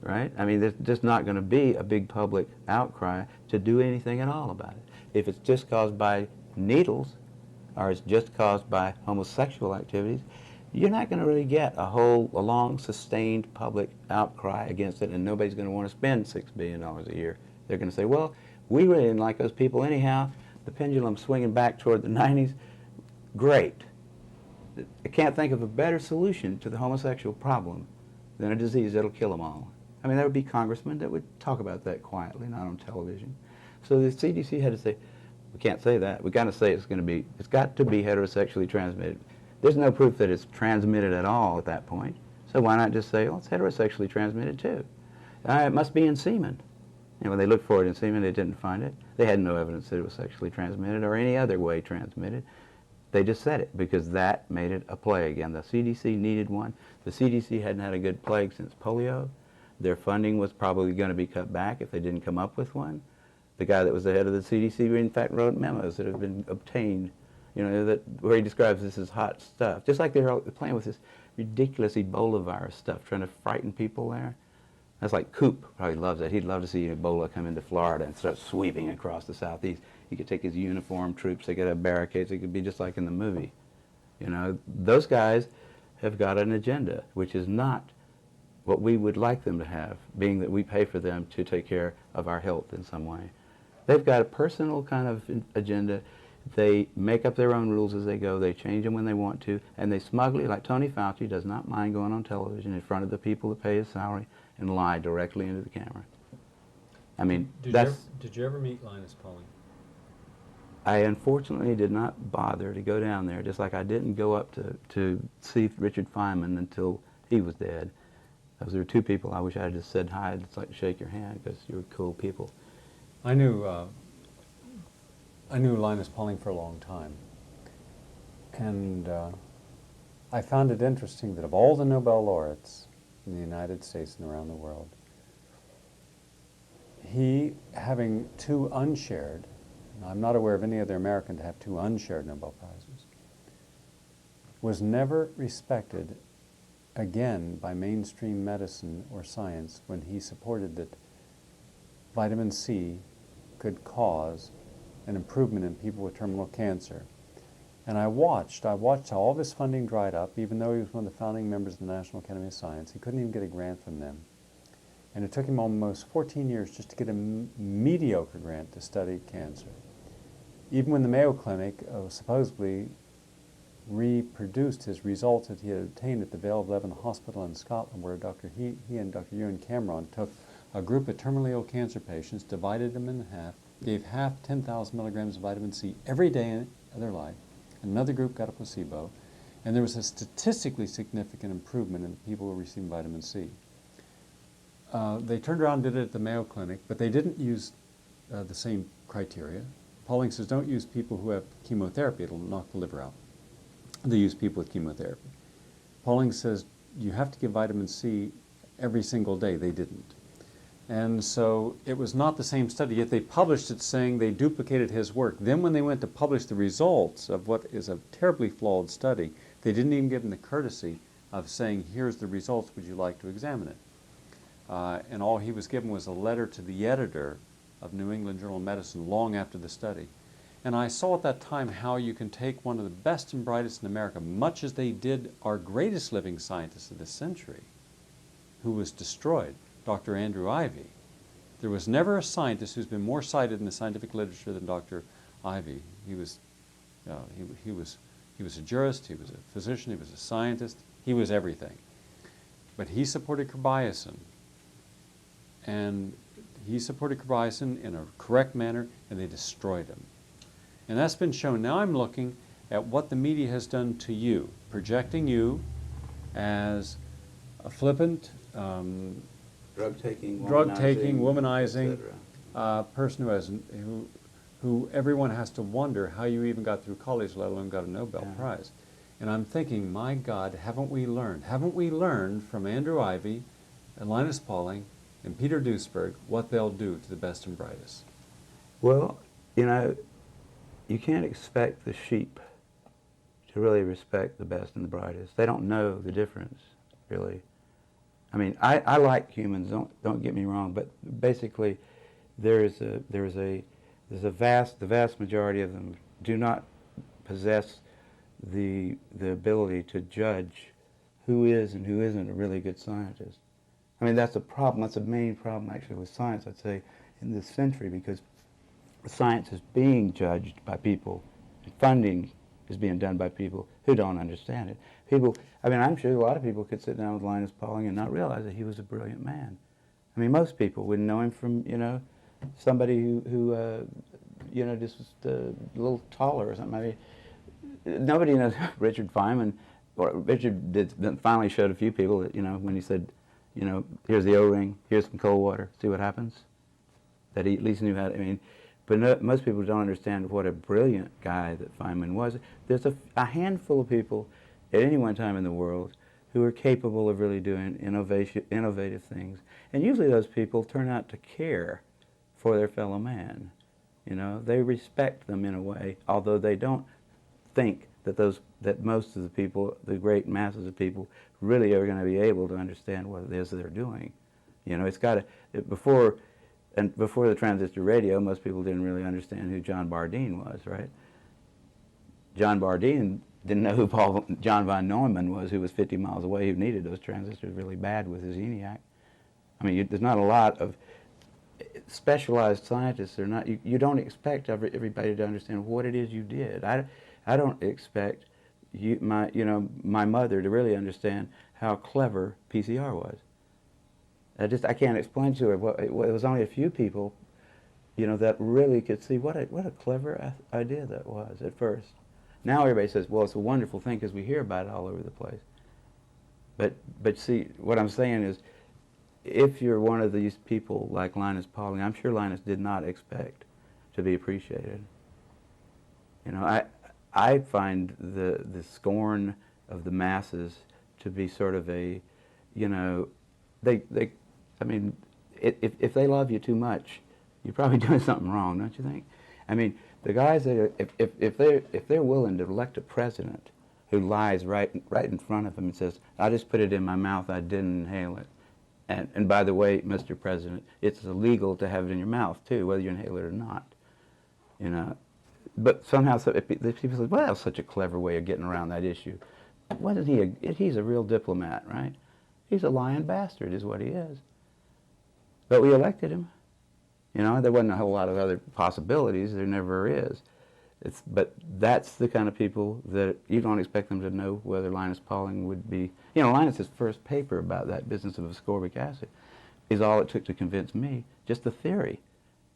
right? I mean, there's just not going to be a big public outcry to do anything at all about it. If it's just caused by needles, or it's just caused by homosexual activities, you're not going to really get a long, sustained public outcry against it, and nobody's going to want to spend $6 billion a year. They're going to say, well, we really didn't like those people anyhow. The pendulum's swinging back toward the 90s. Great. I can't think of a better solution to the homosexual problem than a disease that'll kill them all. I mean, there would be congressmen that would talk about that quietly, not on television. So the CDC had to say, we can't say that. We've got to say it's got to be heterosexually transmitted. There's no proof that it's transmitted at all at that point. So why not just say, well, it's heterosexually transmitted too. It must be in semen. And when they looked for it in semen, they didn't find it. They had no evidence that it was sexually transmitted or any other way transmitted. They just said it because that made it a plague. And the CDC needed one. The CDC hadn't had a good plague since polio. Their funding was probably going to be cut back if they didn't come up with one. The guy that was the head of the CDC, in fact, wrote memos that have been obtained, you know, where he describes this as hot stuff. Just like they're playing with this ridiculous Ebola virus stuff, trying to frighten people there. That's like Coop probably loves that. He'd love to see Ebola come into Florida and start sweeping across the southeast. He could take his uniformed troops. They could have barricades. It could be just like in the movie. You know, those guys have got an agenda, which is not what we would like them to have, being that we pay for them to take care of our health in some way. They've got a personal kind of agenda. They make up their own rules as they go. They change them when they want to. And they smugly, like Tony Fauci, does not mind going on television in front of the people that pay his salary and lie directly into the camera. I mean, Did you ever meet Linus Pauling? I unfortunately did not bother to go down there, just like I didn't go up to see Richard Feynman until he was dead. Those were two people I wish I had just said hi. I'd just like to shake your hand because you were cool people. I knew Linus Pauling for a long time, and I found it interesting that of all the Nobel laureates in the United States and around the world, he, having two unshared, and I'm not aware of any other American to have two unshared Nobel Prizes, was never respected again by mainstream medicine or science when he supported that vitamin C could cause an improvement in people with terminal cancer. And I watched how all of his funding dried up, even though he was one of the founding members of the National Academy of Science. He couldn't even get a grant from them. And it took him almost 14 years just to get a mediocre grant to study cancer. Even when the Mayo Clinic supposedly reproduced his results that he had obtained at the Vale of Leven Hospital in Scotland, where he and Dr. Ewan Cameron took a group of terminally ill cancer patients, divided them in half, gave half 10,000 milligrams of vitamin C every day of their life. Another group got a placebo, and there was a statistically significant improvement in the people who were receiving vitamin C. They turned around and did it at the Mayo Clinic, but they didn't use the same criteria. Pauling says, don't use people who have chemotherapy, it'll knock the liver out. They use people with chemotherapy. Pauling says, you have to give vitamin C every single day. They didn't. And so it was not the same study, yet they published it saying they duplicated his work. Then when they went to publish the results of what is a terribly flawed study, they didn't even give them the courtesy of saying, here's the results, would you like to examine it? And all he was given was a letter to the editor of New England Journal of Medicine long after the study. And I saw at that time how you can take one of the best and brightest in America, much as they did our greatest living scientist of this century, who was destroyed, Dr. Andrew Ivy. There was never a scientist who's been more cited in the scientific literature than Dr. Ivy. He was a jurist, he was a physician, he was a scientist, he was everything. But he supported carbamazepine, and he supported carbamazepine in a correct manner, and they destroyed him. And that's been shown. Now I'm looking at what the media has done to you, projecting you as a flippant, drug-taking, womanizing person who everyone has to wonder how you even got through college, let alone got a Nobel Prize. And I'm thinking, my God, haven't we learned? Haven't we learned from Andrew Ivy and Linus Pauling and Peter Duesberg what they'll do to the best and brightest? Well, you know, you can't expect the sheep to really respect the best and the brightest. They don't know the difference, really. I mean, I like humans. Don't get me wrong, but basically, the vast majority of them do not possess the ability to judge who is and who isn't a really good scientist. I mean, that's a problem. That's a main problem, actually, with science, I'd say, in this century, because science is being judged by people, and funding is being done by people who don't understand it. I mean, I'm sure a lot of people could sit down with Linus Pauling and not realize that he was a brilliant man. I mean, most people wouldn't know him from, you know, somebody who you know, just was a little taller or something. I mean, nobody knows Richard Feynman. Or Richard finally showed a few people that, you know, when he said, you know, here's the O-ring, here's some cold water, see what happens? That he at least knew how to, I mean, but no, most people don't understand what a brilliant guy that Feynman was. There's a handful of people at any one time in the world who are capable of really doing innovative things. And usually those people turn out to care for their fellow man. You know, they respect them in a way, although they don't think that most of the people, the great masses of people, really are going to be able to understand what it is they're doing. You know, it's got to, before the transistor radio, most people didn't really understand who John Bardeen was, right? John Bardeen didn't know who John von Neumann was, who was 50 miles away, who needed those transistors really bad with his ENIAC. I mean, there's not a lot of specialized scientists. You don't expect everybody to understand what it is you did. I don't expect my mother to really understand how clever PCR was. I can't explain to her. It was only a few people, you know, that really could see what a clever idea that was at first. Now everybody says, well, it's a wonderful thing because we hear about it all over the place. But see, what I'm saying is, if you're one of these people like Linus Pauling, I'm sure Linus did not expect to be appreciated. You know, I find the scorn of the masses to be sort of a, you know, I mean, if they love you too much, you're probably doing something wrong, don't you think? I mean, the guys that if they're willing to elect a president who lies right in front of them and says, "I just put it in my mouth, I didn't inhale it," and by the way, Mr. President, it's illegal to have it in your mouth too, whether you inhale it or not. You know, but somehow people say, well, that's such a clever way of getting around that issue. Wasn't he he's a real diplomat, right? He's a lying bastard is what he is. But we elected him. You know, there wasn't a whole lot of other possibilities. There never is. But that's the kind of people that you don't expect them to know whether Linus Pauling would be. You know, Linus's first paper about that business of ascorbic acid is all it took to convince me, just the theory.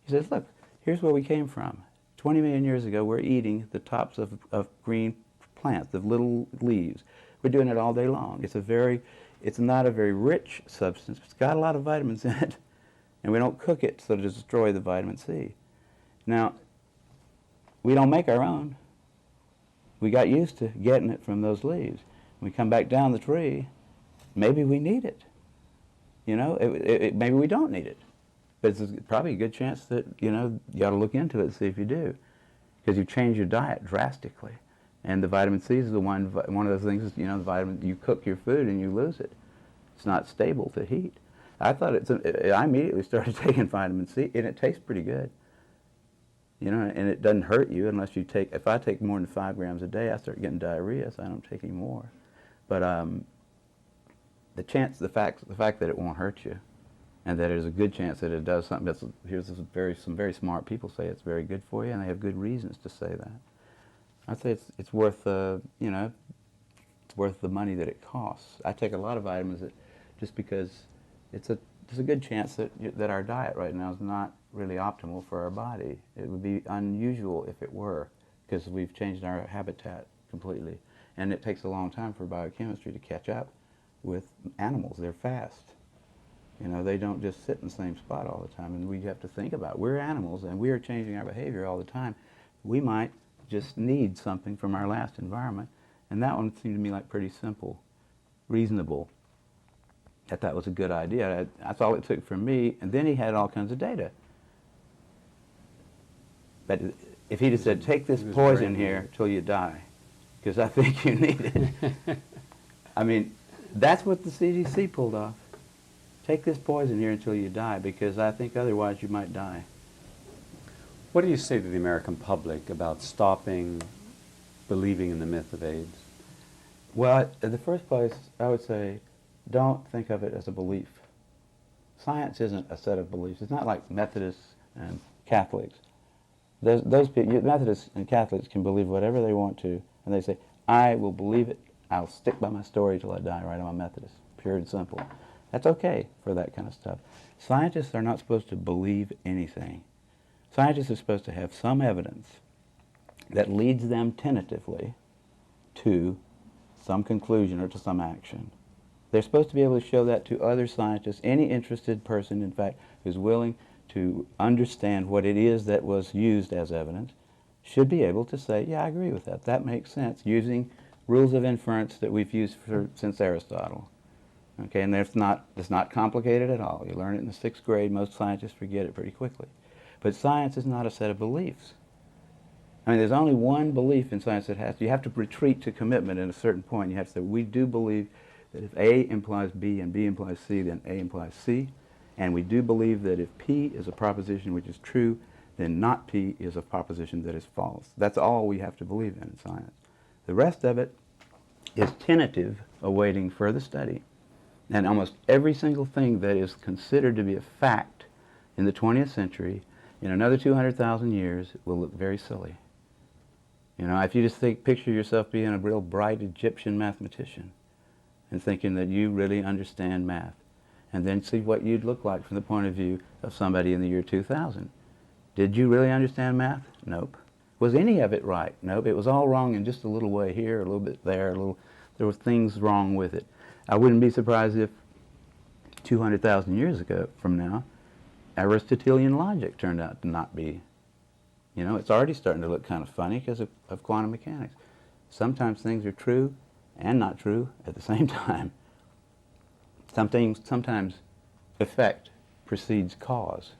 He says, look, here's where we came from. 20 million years ago, we're eating the tops of green plants, the little leaves. We're doing it all day long. It's not a very rich substance, but it's got a lot of vitamins in it. And we don't cook it so to destroy the vitamin C. Now, we don't make our own. We got used to getting it from those leaves. When we come back down the tree, maybe we need it. You know, maybe we don't need it. But it's probably a good chance that, you know, you ought to look into it and see if you do. Because you change your diet drastically. And the vitamin C is one of those things, you know, the vitamin, you cook your food and you lose it. It's not stable to heat. I immediately started taking vitamin C, and it tastes pretty good. You know, and it doesn't hurt you unless you take, if I take more than 5 grams a day, I start getting diarrhea, so I don't take any more. But the fact that it won't hurt you, and that there's a good chance that it does something some very smart people say it's very good for you, and they have good reasons to say that. I'd say it's worth, you know, it's worth the money that it costs. I take a lot of vitamins just because there's a good chance that our diet right now is not really optimal for our body. It would be unusual if it were, because we've changed our habitat completely. And it takes a long time for biochemistry to catch up with animals. They're fast. You know, they don't just sit in the same spot all the time. And we have to think about it. We're animals, and we are changing our behavior all the time. We might just need something from our last environment. And that one seemed to me like pretty simple, reasonable. That was a good idea. That's all it took from me. And then he had all kinds of data. But if he'd have said, take this poison here till you die, because I think you need it. I mean, that's what the CDC pulled off. Take this poison here until you die, because I think otherwise you might die. What do you say to the American public about stopping believing in the myth of AIDS? Well, in the first place, I would say, don't think of it as a belief. Science isn't a set of beliefs. It's not like Methodists and Catholics. Those people, Methodists and Catholics can believe whatever they want to, and they say, I will believe it. I'll stick by my story till I die, right? I'm a Methodist, pure and simple. That's okay for that kind of stuff. Scientists are not supposed to believe anything. Scientists are supposed to have some evidence that leads them tentatively to some conclusion or to some action. They're supposed to be able to show that to other scientists, any interested person, in fact, who's willing to understand what it is that was used as evidence, should be able to say, yeah, I agree with that. That makes sense, using rules of inference that we've used since Aristotle. Okay, and it's not complicated at all. You learn it in the 6th grade. Most scientists forget it pretty quickly. But science is not a set of beliefs. I mean, there's only one belief in science that you have to retreat to commitment at a certain point. You have to say, we do believe that if A implies B and B implies C, then A implies C. And we do believe that if P is a proposition which is true, then not P is a proposition that is false. That's all we have to believe in science. The rest of it is tentative, awaiting further study. And almost every single thing that is considered to be a fact in the 20th century, in another 200,000 years, will look very silly. You know, if you just picture yourself being a real bright Egyptian mathematician and thinking that you really understand math, and then see what you'd look like from the point of view of somebody in the year 2000. Did you really understand math? Nope. Was any of it right? Nope. It was all wrong in just a little way here, a little bit there, there were things wrong with it. I wouldn't be surprised if 200,000 years ago from now, Aristotelian logic turned out to not be. You know, it's already starting to look kind of funny because of quantum mechanics. Sometimes things are true and not true at the same time. Sometimes effect precedes cause.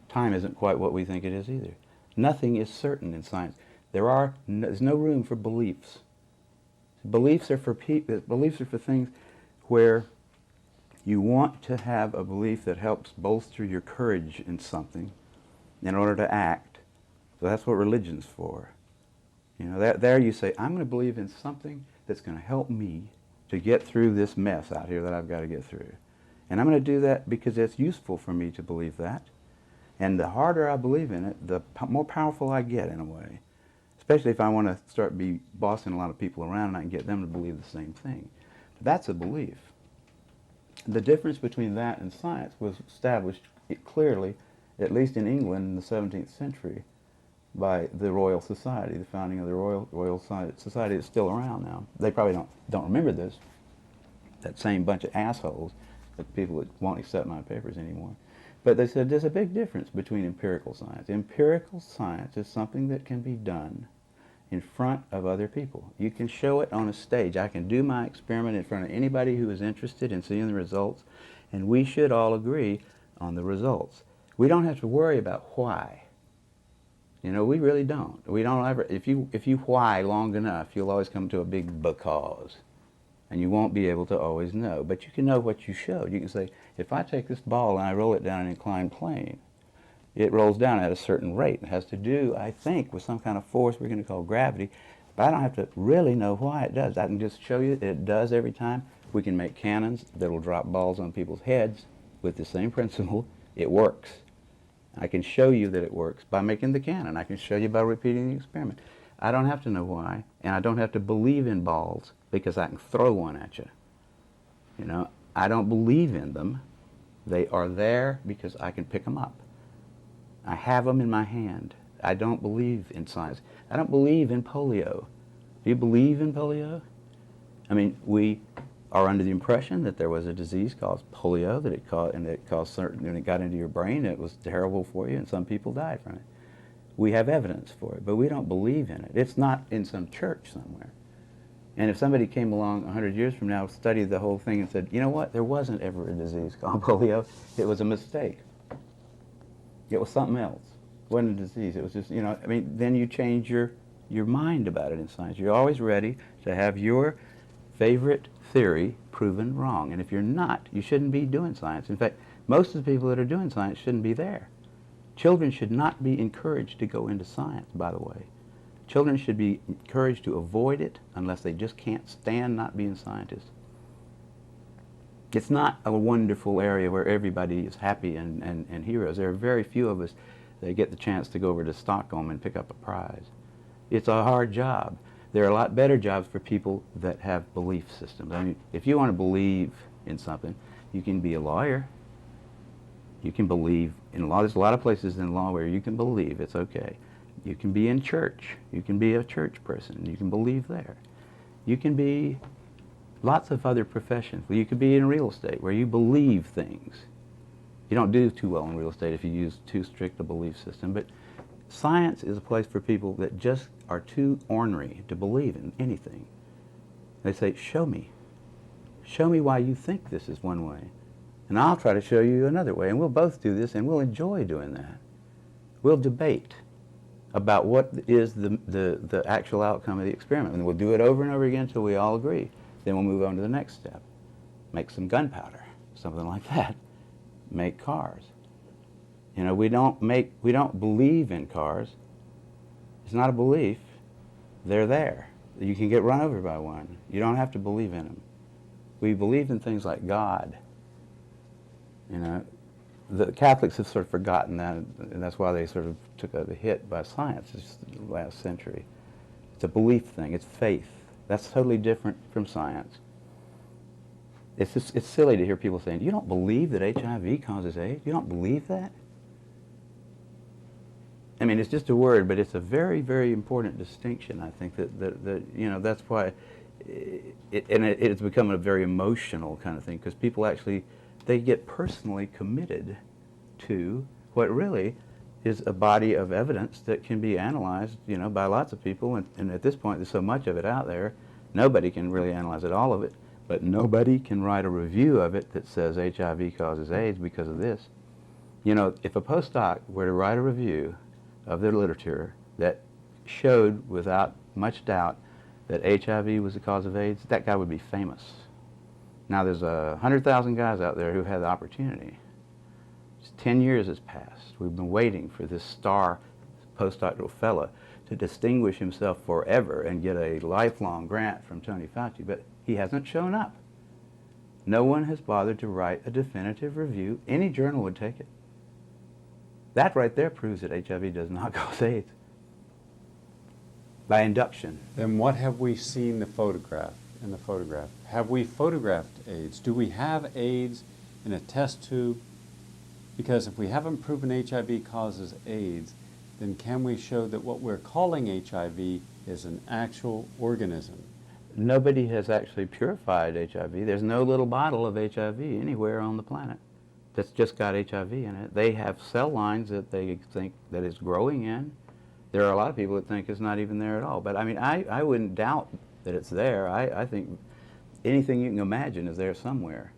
Time isn't quite what we think it is either. Nothing is certain in science. There's no room for beliefs. Beliefs are for things where you want to have a belief that helps bolster your courage in something in order to act. So that's what religion's for. You know, there you say, I'm going to believe in something that's going to help me to get through this mess out here that I've got to get through. And I'm going to do that because it's useful for me to believe that. And the harder I believe in it, the more powerful I get in a way. Especially if I want to start bossing a lot of people around and I can get them to believe the same thing. But that's a belief. The difference between that and science was established clearly, at least in England in the 17th century, by the Royal Society, the founding of the Royal Society is still around now. They probably don't remember this, that same bunch of assholes, the people that won't accept my papers anymore. But they said there's a big difference between empirical science. Empirical science is something that can be done in front of other people. You can show it on a stage. I can do my experiment in front of anybody who is interested in seeing the results, and we should all agree on the results. We don't have to worry about why. You know, we really don't. We don't ever, if you why long enough, you'll always come to a big because. And you won't be able to always know. But you can know what you showed. You can say, if I take this ball and I roll it down an inclined plane, it rolls down at a certain rate. It has to do, I think, with some kind of force we're going to call gravity. But I don't have to really know why it does. I can just show you that it does every time. We can make cannons that will drop balls on people's heads with the same principle. It works. I can show you that it works by making the cannon. I can show you by repeating the experiment. I don't have to know why, and I don't have to believe in balls because I can throw one at you. You know, I don't believe in them. They are there because I can pick them up. I have them in my hand. I don't believe in science. I don't believe in polio. Do you believe in polio? I mean, we are under the impression that there was a disease called polio, that it caused certain, when it got into your brain, it was terrible for you, and some people died from it. We have evidence for it, but we don't believe in it. It's not in some church somewhere. And if somebody came along 100 years from now, studied the whole thing and said, you know what, there wasn't ever a disease called polio, it was a mistake. It was something else. It wasn't a disease. It was just, you know, I mean, then you change your mind about it in science. You're always ready to have your favorite theory proven wrong. And if you're not, you shouldn't be doing science. In fact, most of the people that are doing science shouldn't be there. Children should not be encouraged to go into science, by the way. Children should be encouraged to avoid it unless they just can't stand not being scientists. It's not a wonderful area where everybody is happy and heroes. There are very few of us that get the chance to go over to Stockholm and pick up a prize. It's a hard job. There are a lot better jobs for people that have belief systems. I mean, if you want to believe in something, you can be a lawyer. You can believe in law. There's a lot of places in law where you can believe. It's okay. You can be in church. You can be a church person. You can believe there. You can be lots of other professions. You could be in real estate where you believe things. You don't do too well in real estate if you use too strict a belief system. But science is a place for people that just are too ornery to believe in anything. They say, show me. Show me why you think this is one way. And I'll try to show you another way. And we'll both do this, and we'll enjoy doing that. We'll debate about what is the actual outcome of the experiment. And we'll do it over and over again until we all agree. Then we'll move on to the next step. Make some gunpowder, something like that. Make cars. You know, we don't believe in cars. It's not a belief. They're there. You can get run over by one. You don't have to believe in them. We believe in things like God. You know, the Catholics have sort of forgotten that, and that's why they sort of took a hit by science this last century. It's a belief thing. It's faith. That's totally different from science. It's silly to hear people saying, you don't believe that HIV causes AIDS? You don't believe that? I mean, it's just a word, but it's a very, very important distinction. I think that you know, that's why it's become a very emotional kind of thing, because people actually, they get personally committed to what really is a body of evidence that can be analyzed, you know, by lots of people. And at this point, there's so much of it out there, nobody can really analyze it, all of it. But nobody can write a review of it that says HIV causes AIDS because of this. You know, if a postdoc were to write a review of their literature that showed without much doubt that HIV was the cause of AIDS, that guy would be famous. Now there's 100,000 guys out there who had the opportunity. 10 years has passed. We've been waiting for this star postdoctoral fellow to distinguish himself forever and get a lifelong grant from Tony Fauci, but he hasn't shown up. No one has bothered to write a definitive review. Any journal would take it. That right there proves that HIV does not cause AIDS by induction. Then what have we seen in the photograph? Have we photographed AIDS? Do we have AIDS in a test tube? Because if we haven't proven HIV causes AIDS, then can we show that what we're calling HIV is an actual organism? Nobody has actually purified HIV. There's no little bottle of HIV anywhere on the planet that's just got HIV in it. They have cell lines that they think that it's growing in. There are a lot of people that think it's not even there at all. But I mean, I wouldn't doubt that it's there. I think anything you can imagine is there somewhere.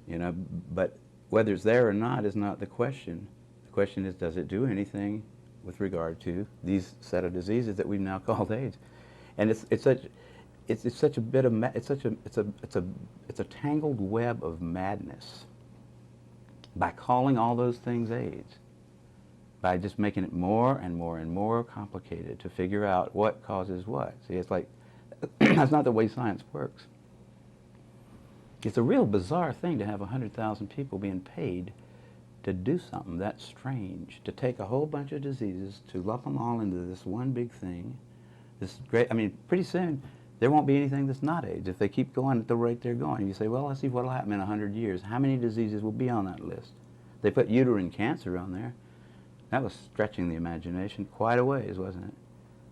You know, but whether it's there or not is not the question. The question is, does it do anything with regard to these set of diseases that we've now called AIDS? And it's such a bit of it's a tangled web of madness. By calling all those things AIDS, by just making it more and more and more complicated to figure out what causes what. See, it's like that's not the way science works. It's a real bizarre thing to have 100,000 people being paid to do something that strange, to take a whole bunch of diseases, to lump them all into this one big thing. This great, I mean, pretty soon there won't be anything that's not AIDS if they keep going at the rate they're going. You say, well, let's see what will happen in 100 years. How many diseases will be on that list? They put uterine cancer on there. That was stretching the imagination quite a ways, wasn't it?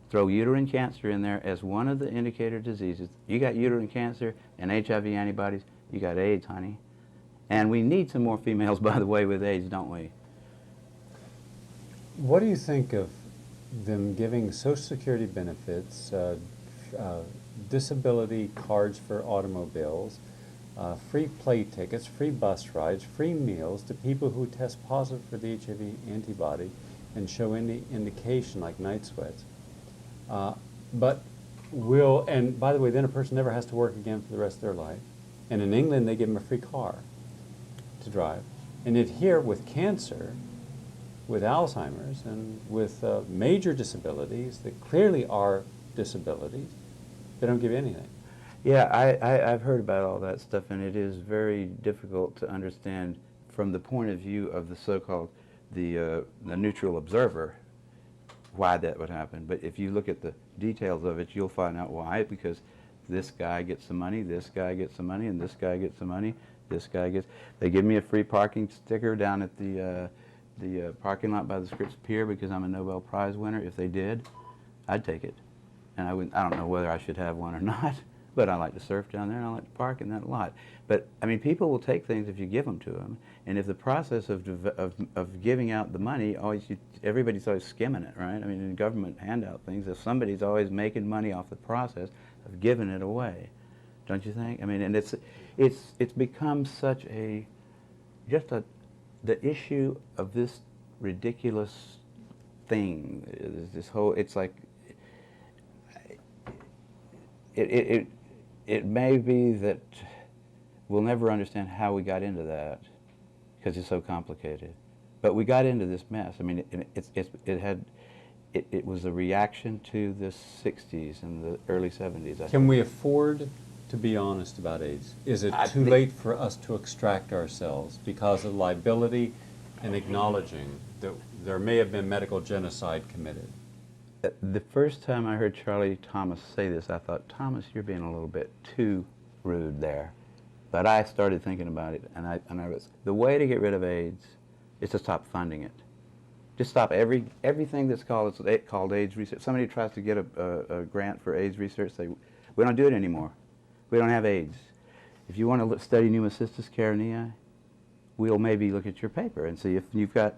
Throw uterine cancer in there as one of the indicator diseases. You got uterine cancer and HIV antibodies, you got AIDS, honey. And we need some more females, by the way, with AIDS, don't we? What do you think of them giving Social Security benefits, disability cards for automobiles, free play tickets, free bus rides, free meals to people who test positive for the HIV antibody and show any indication like night sweats? And by the way, then a person never has to work again for the rest of their life. And in England, they give them a free car to drive. And yet here, with cancer, with Alzheimer's, and with major disabilities that clearly are disabilities, they don't give you anything. Yeah, I've heard about all that stuff, and it is very difficult to understand from the point of view of the so-called the neutral observer why that would happen. But if you look at the details of it, you'll find out why. Because this guy gets some money, this guy gets some money, and this guy gets some money. This guy gets. They give me a free parking sticker down at the parking lot by the Scripps Pier because I'm a Nobel Prize winner. If they did, I'd take it. And I don't know whether I should have one or not, but I like to surf down there and I like to park in that lot. But I mean, people will take things if you give them to them. And if the process of giving out the money, everybody's always skimming it, right? I mean, in government handout things, if somebody's always making money off the process of giving it away, don't you think? I mean, and it's become such the issue of this ridiculous thing, this whole, it's like, it may be that we'll never understand how we got into that because it's so complicated. But we got into this mess. I mean, it was a reaction to the 60s and the early 70s. Can we afford to be honest about AIDS? Is it too late for us to extract ourselves because of liability and acknowledging that there may have been medical genocide committed? The first time I heard Charlie Thomas say this, I thought, Thomas, you're being a little bit too rude there. But I started thinking about it, and I was, the way to get rid of AIDS is to stop funding it. Just stop everything that's called AIDS research. Somebody tries to get a grant for AIDS research, say, we don't do it anymore. We don't have AIDS. If you want to study pneumocystis carinii, we'll maybe look at your paper and see if you've got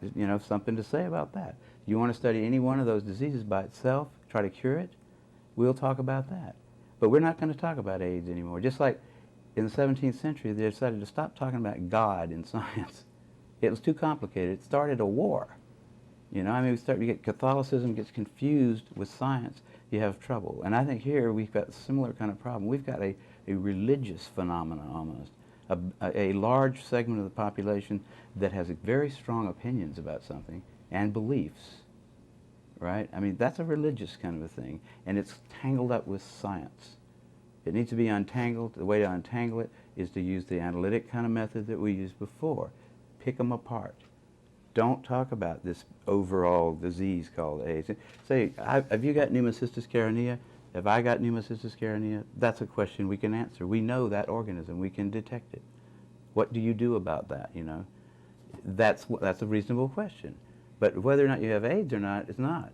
something to say about that. You want to study any one of those diseases by itself, try to cure it, we'll talk about that. But we're not going to talk about AIDS anymore. Just like in the 17th century, they decided to stop talking about God in science. It was too complicated. It started a war. I mean, you get Catholicism gets confused with science, you have trouble. And I think here we've got a similar kind of problem. We've got a religious phenomenon almost. A large segment of the population that has very strong opinions about something and beliefs, right? I mean, that's a religious kind of a thing, and it's tangled up with science. It needs to be untangled. The way to untangle it is to use the analytic kind of method that we used before. Pick them apart. Don't talk about this overall disease called AIDS. Say, have you got pneumocystis carinea? Have I got pneumocystis carinea? That's a question we can answer. We know that organism. We can detect it. What do you do about that, you know? That's a reasonable question. But whether or not you have AIDS or not is not.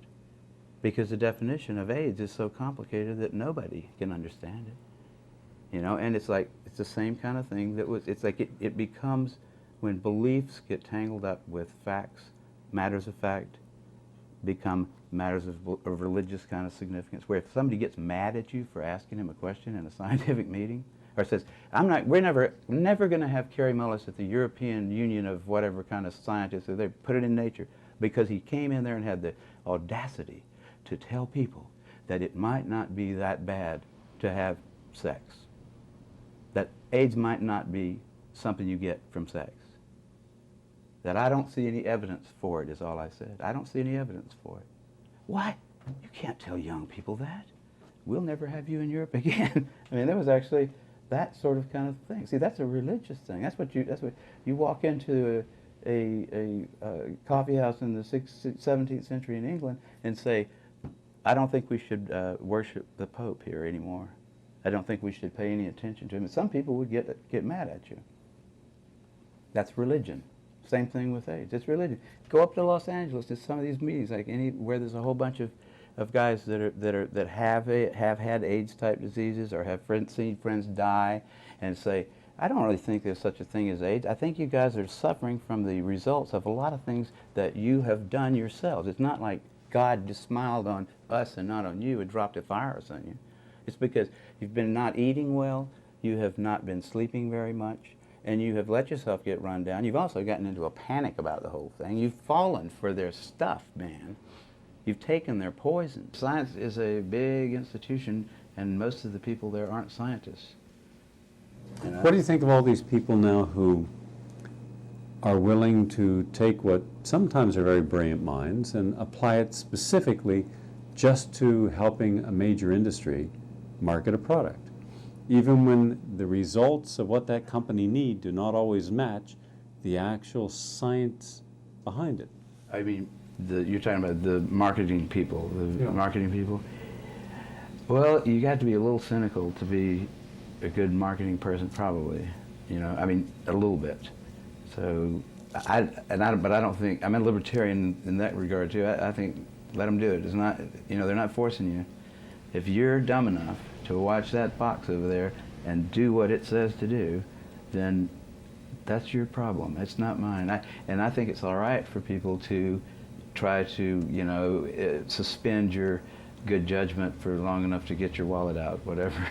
Because the definition of AIDS is so complicated that nobody can understand it. You know, and it's like, it's the same kind of thing that was, it's like it becomes, when beliefs get tangled up with facts, matters of fact, become matters of religious kind of significance, where if somebody gets mad at you for asking him a question in a scientific meeting, or says, we're never going to have Kary Mullis at the European Union of whatever kind of scientists, so they put it in Nature, because he came in there and had the audacity to tell people that it might not be that bad to have sex, that AIDS might not be something you get from sex, that I don't see any evidence for it, is all I said. I don't see any evidence for it. Why? You can't tell young people that. We'll never have you in Europe again. I mean, there was actually that sort of kind of thing. See, that's a religious thing. That's what you walk into a coffee house in the 17th century in England and say, I don't think we should worship the Pope here anymore. I don't think we should pay any attention to him. And some people would get mad at you. That's religion. Same thing with AIDS. It's religion. Go up to Los Angeles to some of these meetings, like where there's a whole bunch of guys that have had AIDS type diseases or have seen friends die, and say, I don't really think there's such a thing as AIDS. I think you guys are suffering from the results of a lot of things that you have done yourselves. It's not like God just smiled on us and not on you and dropped a virus on you. It's because you've been not eating well, you have not been sleeping very much, and you have let yourself get run down. You've also gotten into a panic about the whole thing. You've fallen for their stuff, man. You've taken their poison. Science is a big institution, and most of the people there aren't scientists. You know? What do you think of all these people now who are willing to take what sometimes are very brilliant minds and apply it specifically just to helping a major industry market a product, even when the results of what that company need do not always match the actual science behind it? I mean, you're talking about the marketing people, marketing people. Well, you got to be a little cynical to be a good marketing person, probably. You know, I mean, a little bit. So, but I don't think, I'm a libertarian in that regard too. I think let them do it. It's not, you know, they're not forcing you. If you're dumb enough to watch that box over there and do what it says to do, then that's your problem. It's not mine. And I think it's all right for people to try to, you know, suspend your good judgment for long enough to get your wallet out, whatever.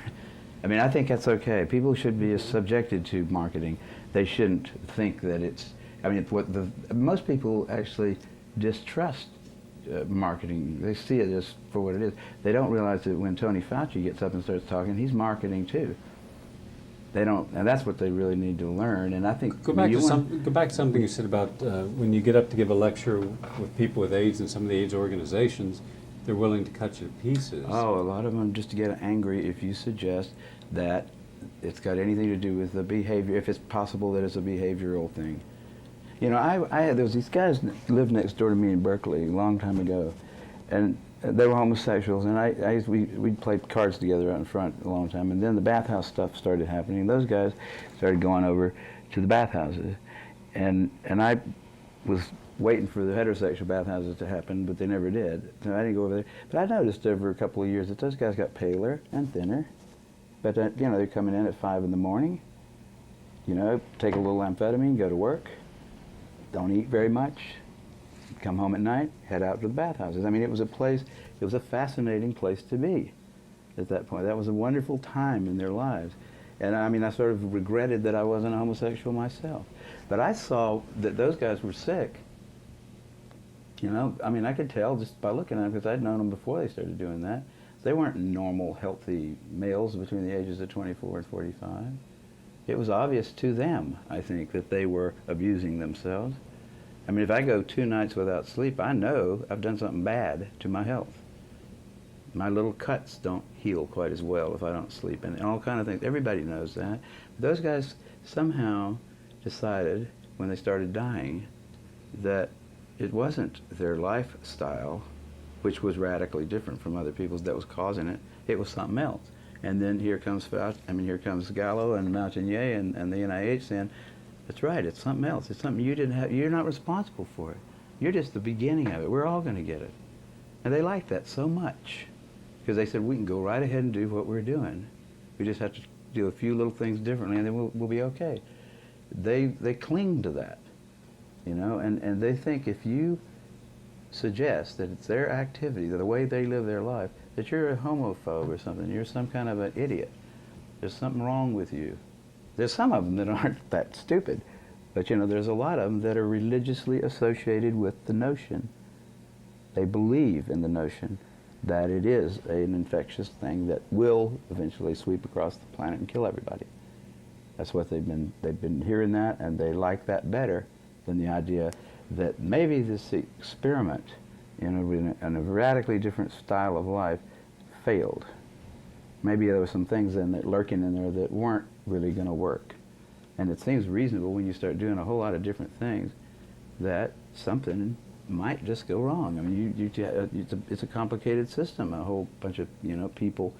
I mean, I think that's okay. People should be subjected to marketing. They shouldn't think that it's, I mean, most people actually distrust marketing. They see it as for what it is. They don't realize that when Tony Fauci gets up and starts talking, he's marketing too. They don't, and that's what they really need to learn. And I think go back to something you said about when you get up to give a lecture with people with AIDS and some of the AIDS organizations, they're willing to cut you to pieces. Oh, a lot of them just get angry if you suggest that it's got anything to do with the behavior, if it's possible that it's a behavioral thing. You know, there was these guys that lived next door to me in Berkeley a long time ago, and they were homosexuals, and we played cards together out in front a long time, and then the bathhouse stuff started happening. Those guys started going over to the bathhouses, and I was waiting for the heterosexual bathhouses to happen, but they never did. So I didn't go over there. But I noticed over a couple of years that those guys got paler and thinner. But you know, they're coming in at 5 in the morning. You know, take a little amphetamine, go to work. Don't eat very much. Come home at night, head out to the bathhouses. I mean, it was a fascinating place to be at that point. That was a wonderful time in their lives. And I mean, I sort of regretted that I wasn't a homosexual myself. But I saw that those guys were sick. You know, I mean, I could tell just by looking at them, because I'd known them before they started doing that. They weren't normal, healthy males between the ages of 24 and 45. It was obvious to them, I think, that they were abusing themselves. I mean, if I go 2 nights without sleep, I know I've done something bad to my health. My little cuts don't heal quite as well if I don't sleep, and all kind of things. Everybody knows that. But those guys somehow decided when they started dying that it wasn't their lifestyle, which was radically different from other people's, that was causing it. It was something else. And then here comes here comes Gallo and Montagnier and the NIH saying, that's right, it's something else. It's something you didn't have. You're not responsible for it. You're just the beginning of it. We're all going to get it. And they liked that so much because they said we can go right ahead and do what we're doing. We just have to do a few little things differently, and then we'll be okay. They cling to that, you know, and they think if you suggest that it's their activity, that the way they live their life, that you're a homophobe or something, you're some kind of an idiot. There's something wrong with you. There's some of them that aren't that stupid, but you know, there's a lot of them that are religiously associated with the notion. They believe in the notion that it is an infectious thing that will eventually sweep across the planet and kill everybody. That's what they've been hearing that, and they like that better than the idea that maybe this experiment in a radically different style of life failed. Maybe there were some things lurking in there that weren't really going to work. And it seems reasonable when you start doing a whole lot of different things that something might just go wrong. I mean, it's a complicated system. A whole bunch of people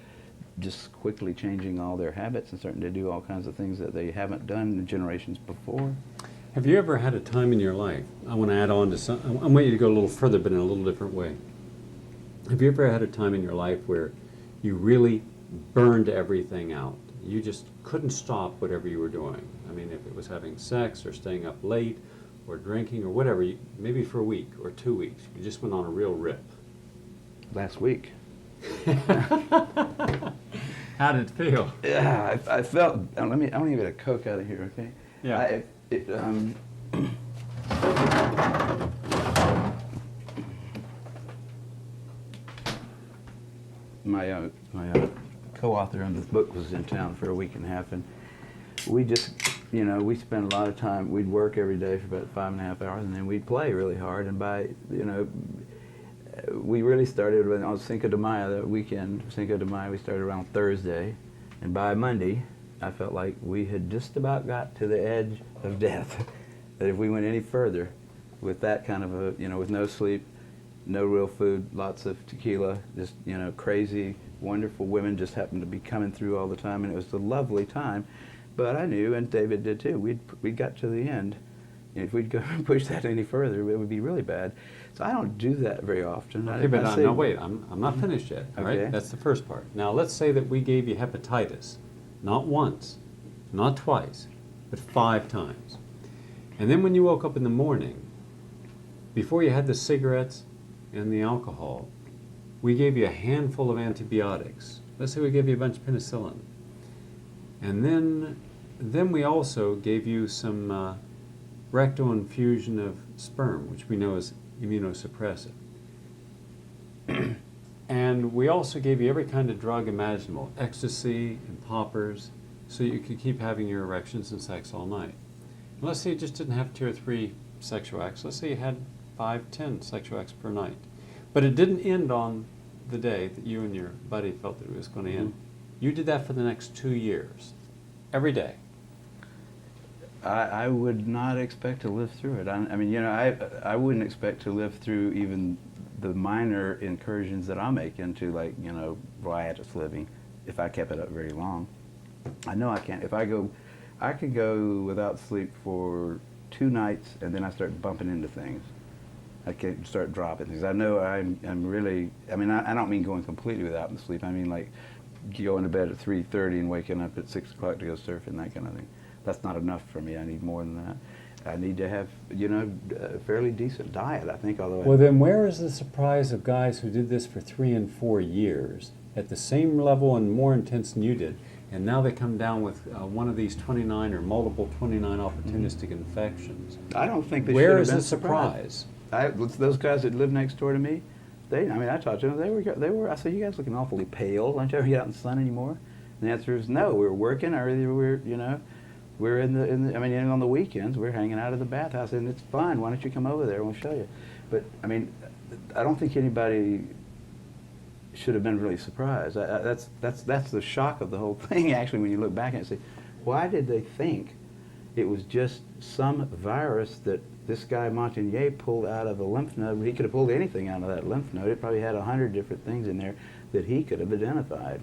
just quickly changing all their habits and starting to do all kinds of things that they haven't done in generations before. Have you ever had a time in your life, I want to add on to I want you to go a little further but in a little different way. Have you ever had a time in your life where you really burned everything out? You just couldn't stop whatever you were doing. I mean, if it was having sex or staying up late or drinking or whatever, maybe for a week or 2 weeks, you just went on a real rip. Last week. How did it feel? Yeah, I felt, I want to get a Coke out of here, okay? Yeah. My co-author on this book was in town for a week and a half, and we just, we spent a lot of time. We'd work every day for about 5.5 hours, and then we'd play really hard. And by, we really started on Cinco de Mayo, that weekend. Cinco de Mayo, we started around Thursday, and by Monday, I felt like we had just about got to the edge of death. That if we went any further with that kind of a, with no sleep, no real food, lots of tequila, just, crazy, wonderful women just happened to be coming through all the time, and it was a lovely time. But I knew, and David did too, we'd got to the end. If we'd go push that any further, it would be really bad. So I don't do that very often. Okay, but now wait, I'm not finished yet, all Okay. right? That's the first part. Now let's say that we gave you hepatitis, not once, not twice, but 5 times. And then when you woke up in the morning, before you had the cigarettes and the alcohol, we gave you a handful of antibiotics. Let's say we gave you a bunch of penicillin. And then we also gave you some rectal infusion of sperm, which we know is immunosuppressive. And we also gave you every kind of drug imaginable, ecstasy and poppers, so you could keep having your erections and sex all night. And let's say you just didn't have 2 or 3 sexual acts. Let's say you had 5, 10 sexual acts per night. But it didn't end on the day that you and your buddy felt that it was going to end. You did that for the next 2 years, every day. I would not expect to live through it. I mean, I wouldn't expect to live through even the minor incursions that I make into, like, riotous living, if I kept it up very long. I know I can't. If I could go without sleep for 2 nights, and then I start bumping into things. I can start dropping things. I know I'm really, I mean, I don't mean going completely without sleep. I mean, like, going to bed at 3:30 and waking up at 6 o'clock to go surfing, that kind of thing. That's not enough for me. I need more than that. I need to have, a fairly decent diet, I think, although... Well, then where is the surprise of guys who did this for 3 and 4 years at the same level and more intense than you did, and now they come down with one of these 29 or multiple 29 opportunistic infections? I don't think they should Where have is been the surprise? Those guys that live next door to me, I talked to them, they were, I said, you guys looking awfully pale. Don't you ever get out in the sun anymore? And the answer is no, we were working, or we were, we're I mean, on the weekends, we're hanging out at the bathhouse, and it's fine. Why don't you come over there and we'll show you? But, I mean, I don't think anybody should have been really surprised. That's the shock of the whole thing, actually, when you look back and say, why did they think it was just some virus that this guy Montagnier pulled out of a lymph node? He could have pulled anything out of that lymph node. It probably had 100 different things in there that he could have identified.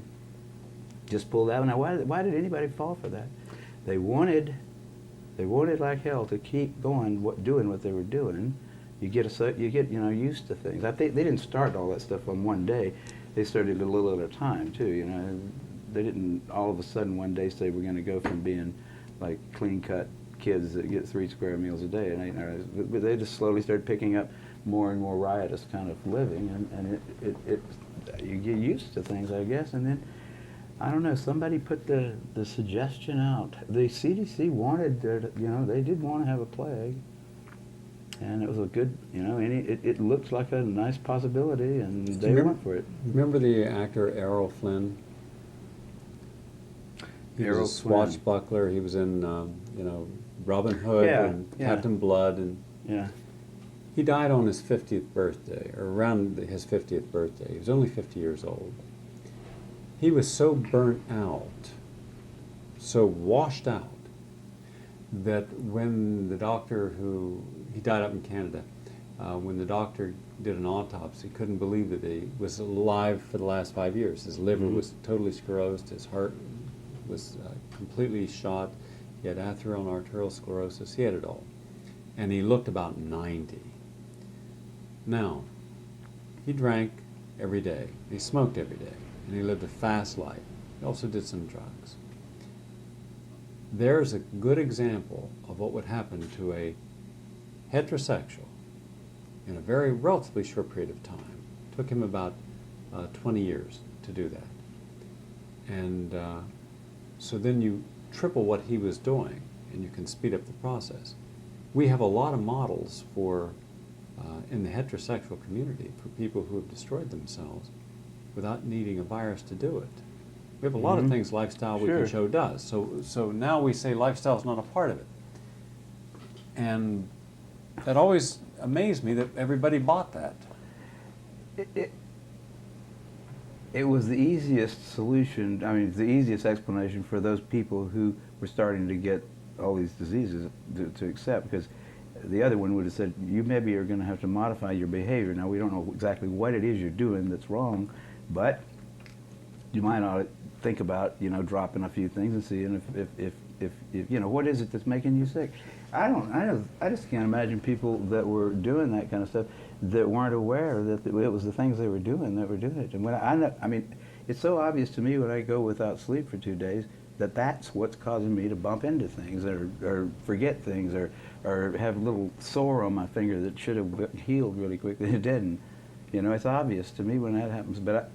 Just pulled out. Now, why did anybody fall for that? They wanted like hell to keep going, doing what they were doing. You get used to things. I think they didn't start all that stuff on one day. They started a little at a time too. You know, they didn't all of a sudden one day say we're going to go from being like clean-cut kids that get 3 square meals a day, and they just slowly started picking up more and more riotous kind of living, and you get used to things, I guess, and then I don't know. Somebody put the suggestion out. The CDC wanted they did want to have a plague. And it was a good, it looked like a nice possibility, and they went for it. Remember the actor Errol Flynn? He was a swashbuckler. He was in, Robin Hood and Captain Blood, and he died on his 50th birthday, or around his 50th birthday. He was only 50 years old. He was so burnt out, so washed out, that when the doctor he died up in Canada, when the doctor did an autopsy, couldn't believe that he was alive for the last 5 years. His liver was totally sclerosed, his heart was completely shot, he had atherosclerosis, he had it all. And he looked about 90. Now, he drank every day, he smoked every day, and he lived a fast life. He also did some drugs. There's a good example of what would happen to a heterosexual in a very relatively short period of time. It took him about 20 years to do that. And so then you triple what he was doing, and you can speed up the process. We have a lot of models for, in the heterosexual community, for people who have destroyed themselves without needing a virus to do it. We have a lot of things lifestyle we can show does. So now we say lifestyle is not a part of it. And that always amazed me that everybody bought that. It was the easiest solution, the easiest explanation for those people who were starting to get all these diseases to accept, because the other one would have said, you maybe are going to have to modify your behavior. Now, we don't know exactly what it is you're doing that's wrong, but you might ought to think about, dropping a few things and seeing if what is it that's making you sick. I just can't imagine people that were doing that kind of stuff that weren't aware that it was the things they were doing that were doing it. And when it's so obvious to me when I go without sleep for 2 days that that's what's causing me to bump into things or forget things or have a little sore on my finger that should have healed really quickly. It didn't. It's obvious to me when that happens. But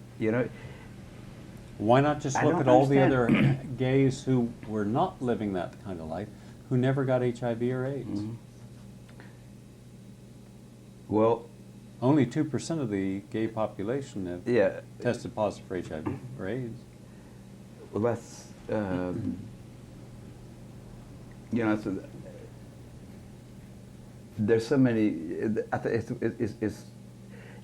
why not just look at all the other gays who were not living that kind of life, who never got HIV or AIDS? Well, only 2% of the gay population have tested positive for HIV or AIDS. Well, that's there's so many. I think it's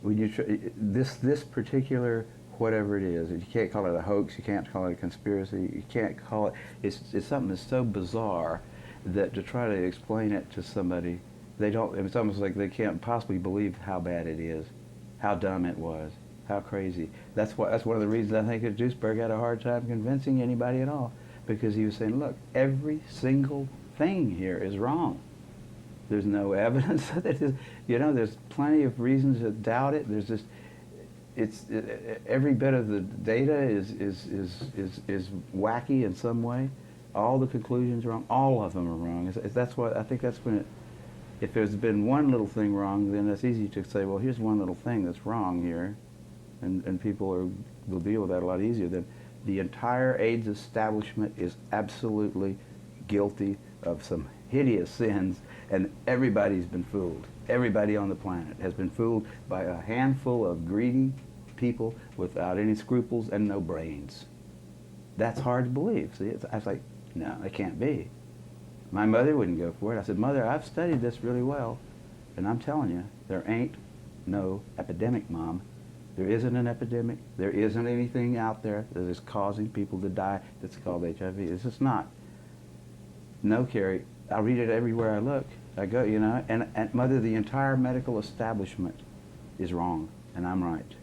when you this particular whatever it is. You can't call it a hoax. You can't call it a conspiracy. You can't call it. It's something that's so bizarre that to try to explain it to somebody, they don't. It's almost like they can't possibly believe how bad it is, how dumb it was, how crazy. That's one of the reasons I think that Duisberg had a hard time convincing anybody at all, because he was saying, look, every single thing here is wrong. There's no evidence that it is. There's plenty of reasons to doubt it. There's just. Every bit of the data is wacky in some way. All the conclusions are wrong. All of them are wrong. That's why I think that's when if there's been one little thing wrong, then it's easy to say, well, here's one little thing that's wrong here, and people will deal with that a lot easier than the entire AIDS establishment is absolutely guilty of some hideous sins, and everybody's been fooled. Everybody on the planet has been fooled by a handful of greedy people without any scruples and no brains. That's hard to believe. See, I was like, no, it can't be. My mother wouldn't go for it. I said, Mother, I've studied this really well, and I'm telling you, there ain't no epidemic, Mom. There isn't an epidemic. There isn't anything out there that is causing people to die that's called HIV. It's just not. No, Kary, I read it everywhere I look. I go, you know, and Mother, the entire medical establishment is wrong, and I'm right.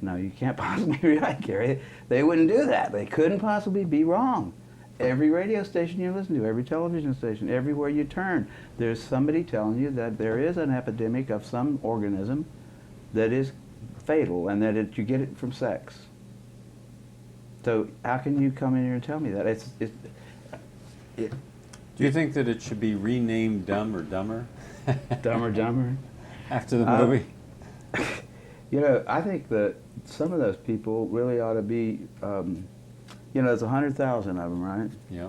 No, you can't possibly be right, Kary. They wouldn't do that. They couldn't possibly be wrong. Every radio station you listen to, every television station, everywhere you turn, there's somebody telling you that there is an epidemic of some organism that is fatal and that you get it from sex. So how can you come in here and tell me that? Do you think that it should be renamed Dumb or Dumber? Dumber, Dumber? After the movie? You know, I think that some of those people really ought to be, you know, there's 100,000 of them, right? Yeah.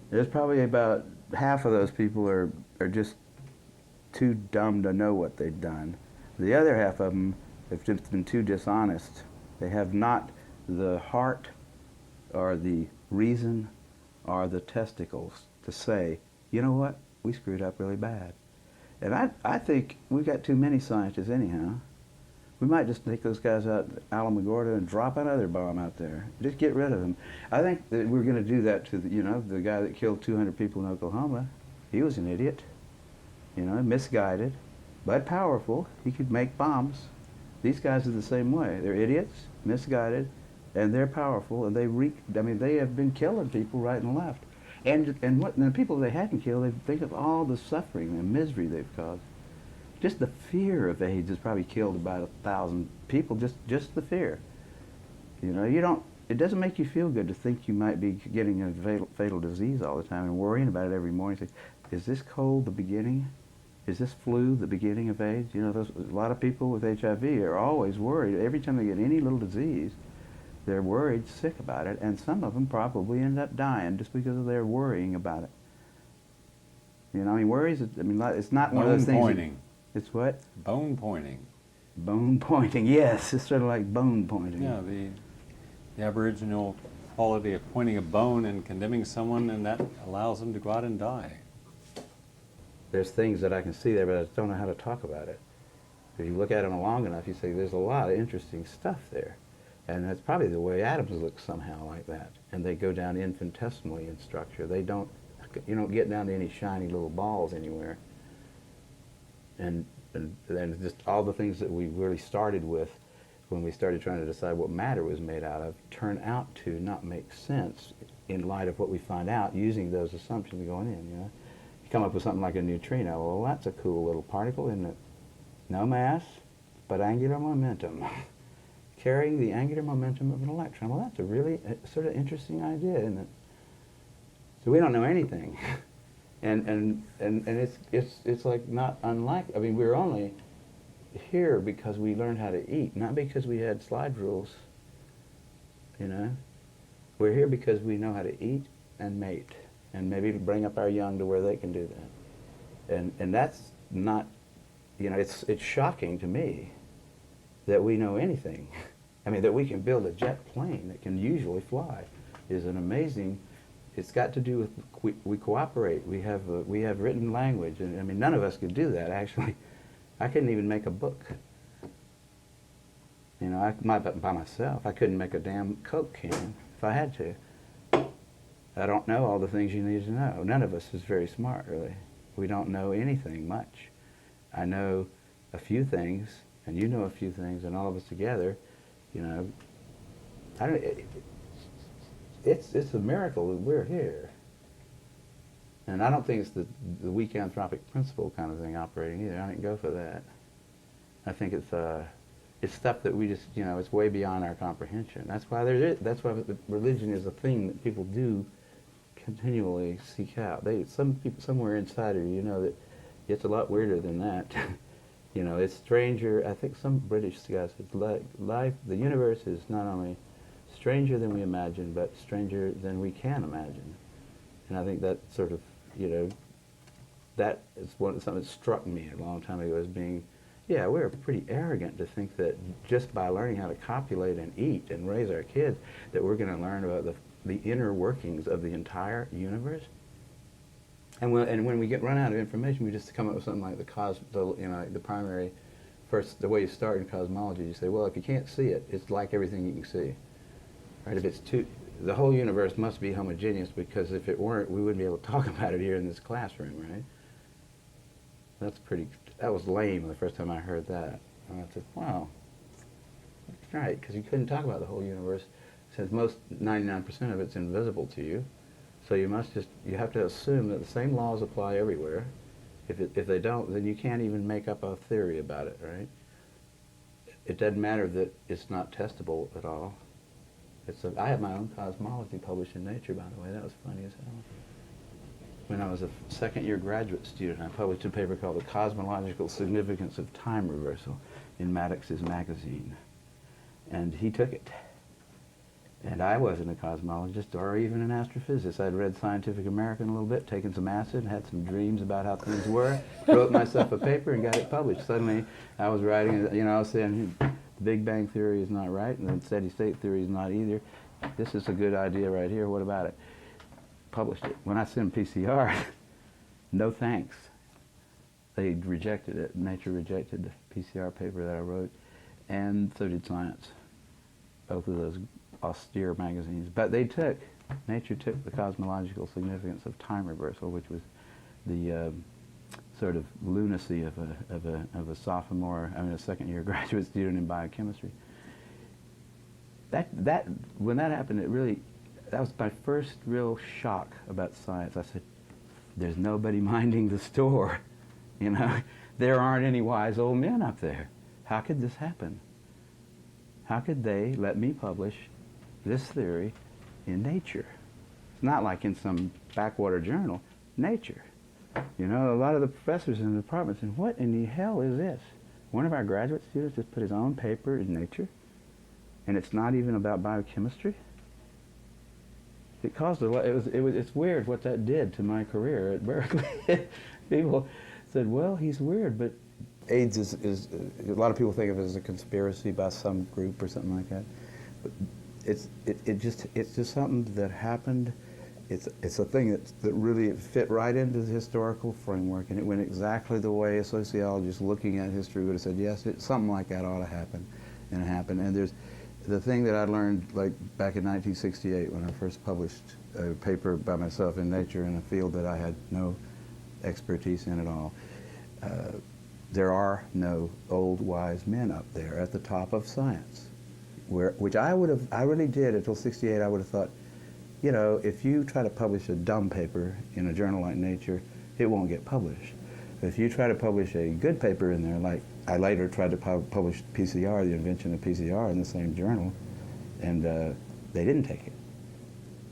There's probably about half of those people are just too dumb to know what they've done. The other half of them have just been too dishonest. They have not the heart or the reason or the testicles to say, you know what, we screwed up really bad. And I think we've got too many scientists anyhow. We might just take those guys out, Alamogordo, and drop another bomb out there. Just get rid of them. I think that we're going to do that to, the guy that killed 200 people in Oklahoma. He was an idiot, misguided, but powerful. He could make bombs. These guys are the same way. They're idiots, misguided, and they're powerful, and they have been killing people right and left. And the people they hadn't killed, they think of all the suffering and misery they've caused. Just the fear of AIDS has probably killed about 1,000 people, just the fear. It doesn't make you feel good to think you might be getting a fatal disease all the time and worrying about it every morning. Think, is this cold the beginning? Is this flu the beginning of AIDS? A lot of people with HIV are always worried. Every time they get any little disease, they're worried, sick about it, and some of them probably end up dying just because of their worrying about it. Worries, it's not one of those things. Bone pointing. It's what? Bone pointing. Bone pointing, yes. It's sort of like bone pointing. Yeah, the Aboriginal quality of pointing a bone and condemning someone, and that allows them to go out and die. There's things that I can see there, but I just don't know how to talk about it. If you look at them long enough, you say there's a lot of interesting stuff there. And that's probably the way atoms look somehow like that. And they go down infinitesimally in structure. You don't get down to any shiny little balls anywhere. And then just all the things that we really started with when we started trying to decide what matter was made out of turn out to not make sense in light of what we find out using those assumptions going in. You come up with something like a neutrino. Well, that's a cool little particle, isn't it? No mass, but angular momentum. Carrying the angular momentum of an electron. Well, that's a really sort of interesting idea, isn't it? So we don't know anything. And it's like not unlike, we're only here because we learned how to eat, not because we had slide rules, We're here because we know how to eat and mate, and maybe bring up our young to where they can do that. And that's not, it's shocking to me that we know anything. That we can build a jet plane that can usually fly is an amazing. It's got to do with we cooperate. We have written language, and none of us could do that. Actually, I couldn't even make a book. By myself, I couldn't make a damn Coke can if I had to. I don't know all the things you need to know. None of us is very smart, really. We don't know anything much. I know a few things, and you know a few things, and all of us together, it's a miracle that we're here. And I don't think it's the weak anthropic principle kind of thing operating either. I didn't go for that. I think it's stuff that we just, it's way beyond our comprehension. That's why religion is a thing that people do continually seek out. Some people somewhere inside of you know that it's a lot weirder than that. It's stranger. I think some British guy said, life, the universe is not only stranger than we imagine, but stranger than we can imagine. And I think that sort of, that is something that struck me a long time ago as being, we're pretty arrogant to think that just by learning how to copulate and eat and raise our kids, that we're going to learn about the inner workings of the entire universe. And when we run out of information, we just come up with something like the primary, the way you start in cosmology, you say, well, if you can't see it, it's like everything you can see. Right? If it's the whole universe must be homogeneous, because if it weren't, we wouldn't be able to talk about it here in this classroom, right? That was lame the first time I heard that. And I said, wow, that's right, because you couldn't talk about the whole universe, since 99% of it's invisible to you. So you have to assume that the same laws apply everywhere. If they don't, then you can't even make up a theory about it, right? It doesn't matter that it's not testable at all. I have my own cosmology published in Nature, by the way. That was funny as hell. When I was a second-year graduate student, I published a paper called The Cosmological Significance of Time Reversal in Maddox's magazine. And he took it. And I wasn't a cosmologist or even an astrophysicist. I'd read Scientific American a little bit, taken some acid, had some dreams about how things were, wrote myself a paper and got it published. Suddenly I was writing, I was saying the Big Bang Theory is not right, and the steady state theory is not either. This is a good idea right here, what about it? Published it. When I sent PCR, no thanks. They rejected it. Nature rejected the PCR paper that I wrote, and so did Science. Both of those austere magazines. But Nature took the cosmological significance of time reversal, which was the sort of lunacy of a sophomore, a second-year graduate student in biochemistry. When that happened, that was my first real shock about science. I said, there's nobody minding the store, There aren't any wise old men up there. How could this happen? How could they let me publish this theory in Nature? It's not like in some backwater journal. Nature. A lot of the professors in the department said, what in the hell is this? One of our graduate students just put his own paper in Nature, and it's not even about biochemistry? It caused it's weird what that did to my career at Berkeley. People said, well, he's weird, but AIDS is a lot of people think of it as a conspiracy by some group or something like that. But it's just something that happened. It's a thing that really fit right into the historical framework, and it went exactly the way a sociologist looking at history would have said, yes, something like that ought to happen, and it happened. And there's the thing that I learned like back in 1968 when I first published a paper by myself in Nature in a field that I had no expertise in at all. There are no old wise men up there at the top of science, which I really did until '68. I would have thought, if you try to publish a dumb paper in a journal like Nature, it won't get published. If you try to publish a good paper in there, like I later tried to publish PCR, the invention of PCR, in the same journal, and they didn't take it.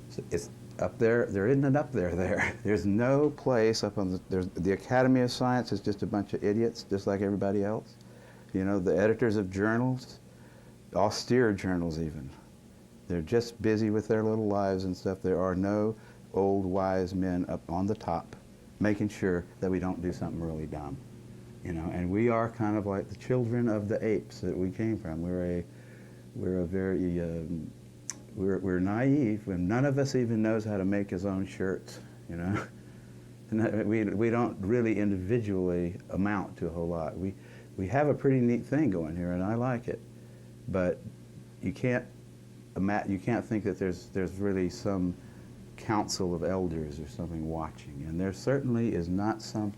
So it's up there. There isn't an up there. There's no place up on the Academy of Science is just a bunch of idiots, just like everybody else. The editors of journals, austere journals even, they're just busy with their little lives and stuff. There are no old wise men up on the top making sure that we don't do something really dumb. And we are kind of like the children of the apes that we came from. We're naive, when none of us even knows how to make his own shirts, And we don't really individually amount to a whole lot. We have a pretty neat thing going here, and I like it, but you can't think that there's really some council of elders or something watching, and there certainly is not some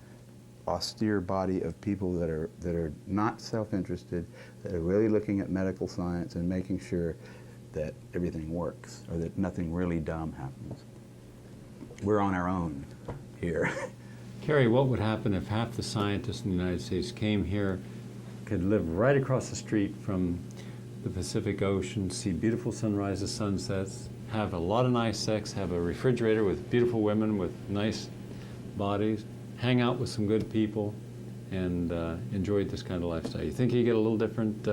austere body of people that are not self-interested, that are really looking at medical science and making sure that everything works or that nothing really dumb happens. We're on our own here. Kary, what would happen if half the scientists in the United States came here, could live right across the street from the Pacific Ocean, see beautiful sunrises, sunsets, have a lot of nice sex, have a refrigerator with beautiful women with nice bodies, hang out with some good people, and enjoy this kind of lifestyle? You think you get a little different?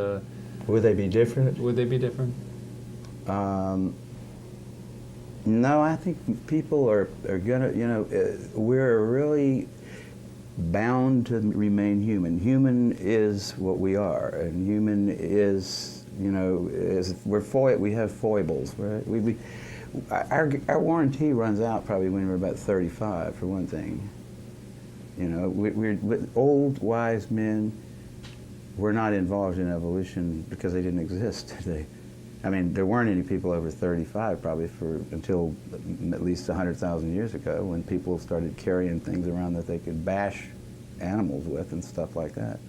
Would they be different? Would they be different? No, I think people are gonna, we're really bound to remain human. Human is what we are, and human is, we have foibles, right? our warranty runs out probably when we're about 35, for one thing. You know, we're old, wise men were not involved in evolution because they didn't exist. I mean, there weren't any people over 35 probably until at least 100,000 years ago, when people started carrying things around that they could bash animals with and stuff like that.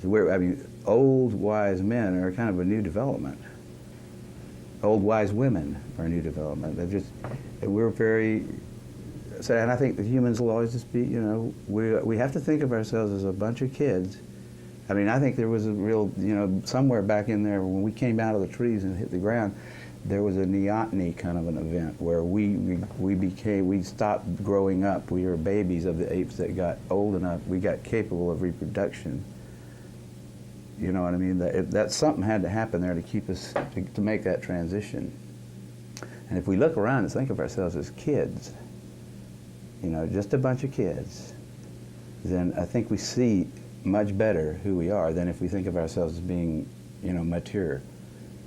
So I mean, old, wise men are kind of a new development. Old, wise women are a new development. We're very, so, and I think that humans will always just be, you know, we have to think of ourselves as a bunch of kids. I mean, I think there was a real, you know, somewhere back in there when we came out of the trees and hit the ground, there was a neoteny kind of an event where we stopped growing up. We were babies of the apes that got old enough, we got capable of reproduction. You know what I mean? That something had to happen there to keep us, to make that transition. And if we look around and think of ourselves as kids, you know, just a bunch of kids, then I think we see much better who we are than if we think of ourselves as being, you know, mature.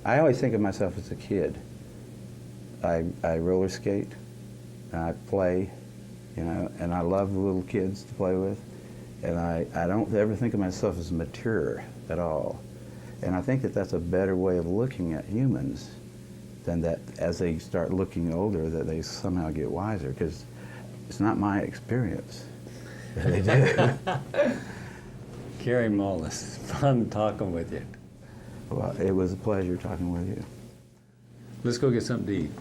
I always think of myself as a kid. I roller skate, and I play, you know, and I love little kids to play with, and I don't ever think of myself as mature at all. And I think that that's a better way of looking at humans than that as they start looking older that they somehow get wiser, because it's not my experience that they do. Kary Mullis, fun talking with you. Well, it was a pleasure talking with you. Let's go get something to eat.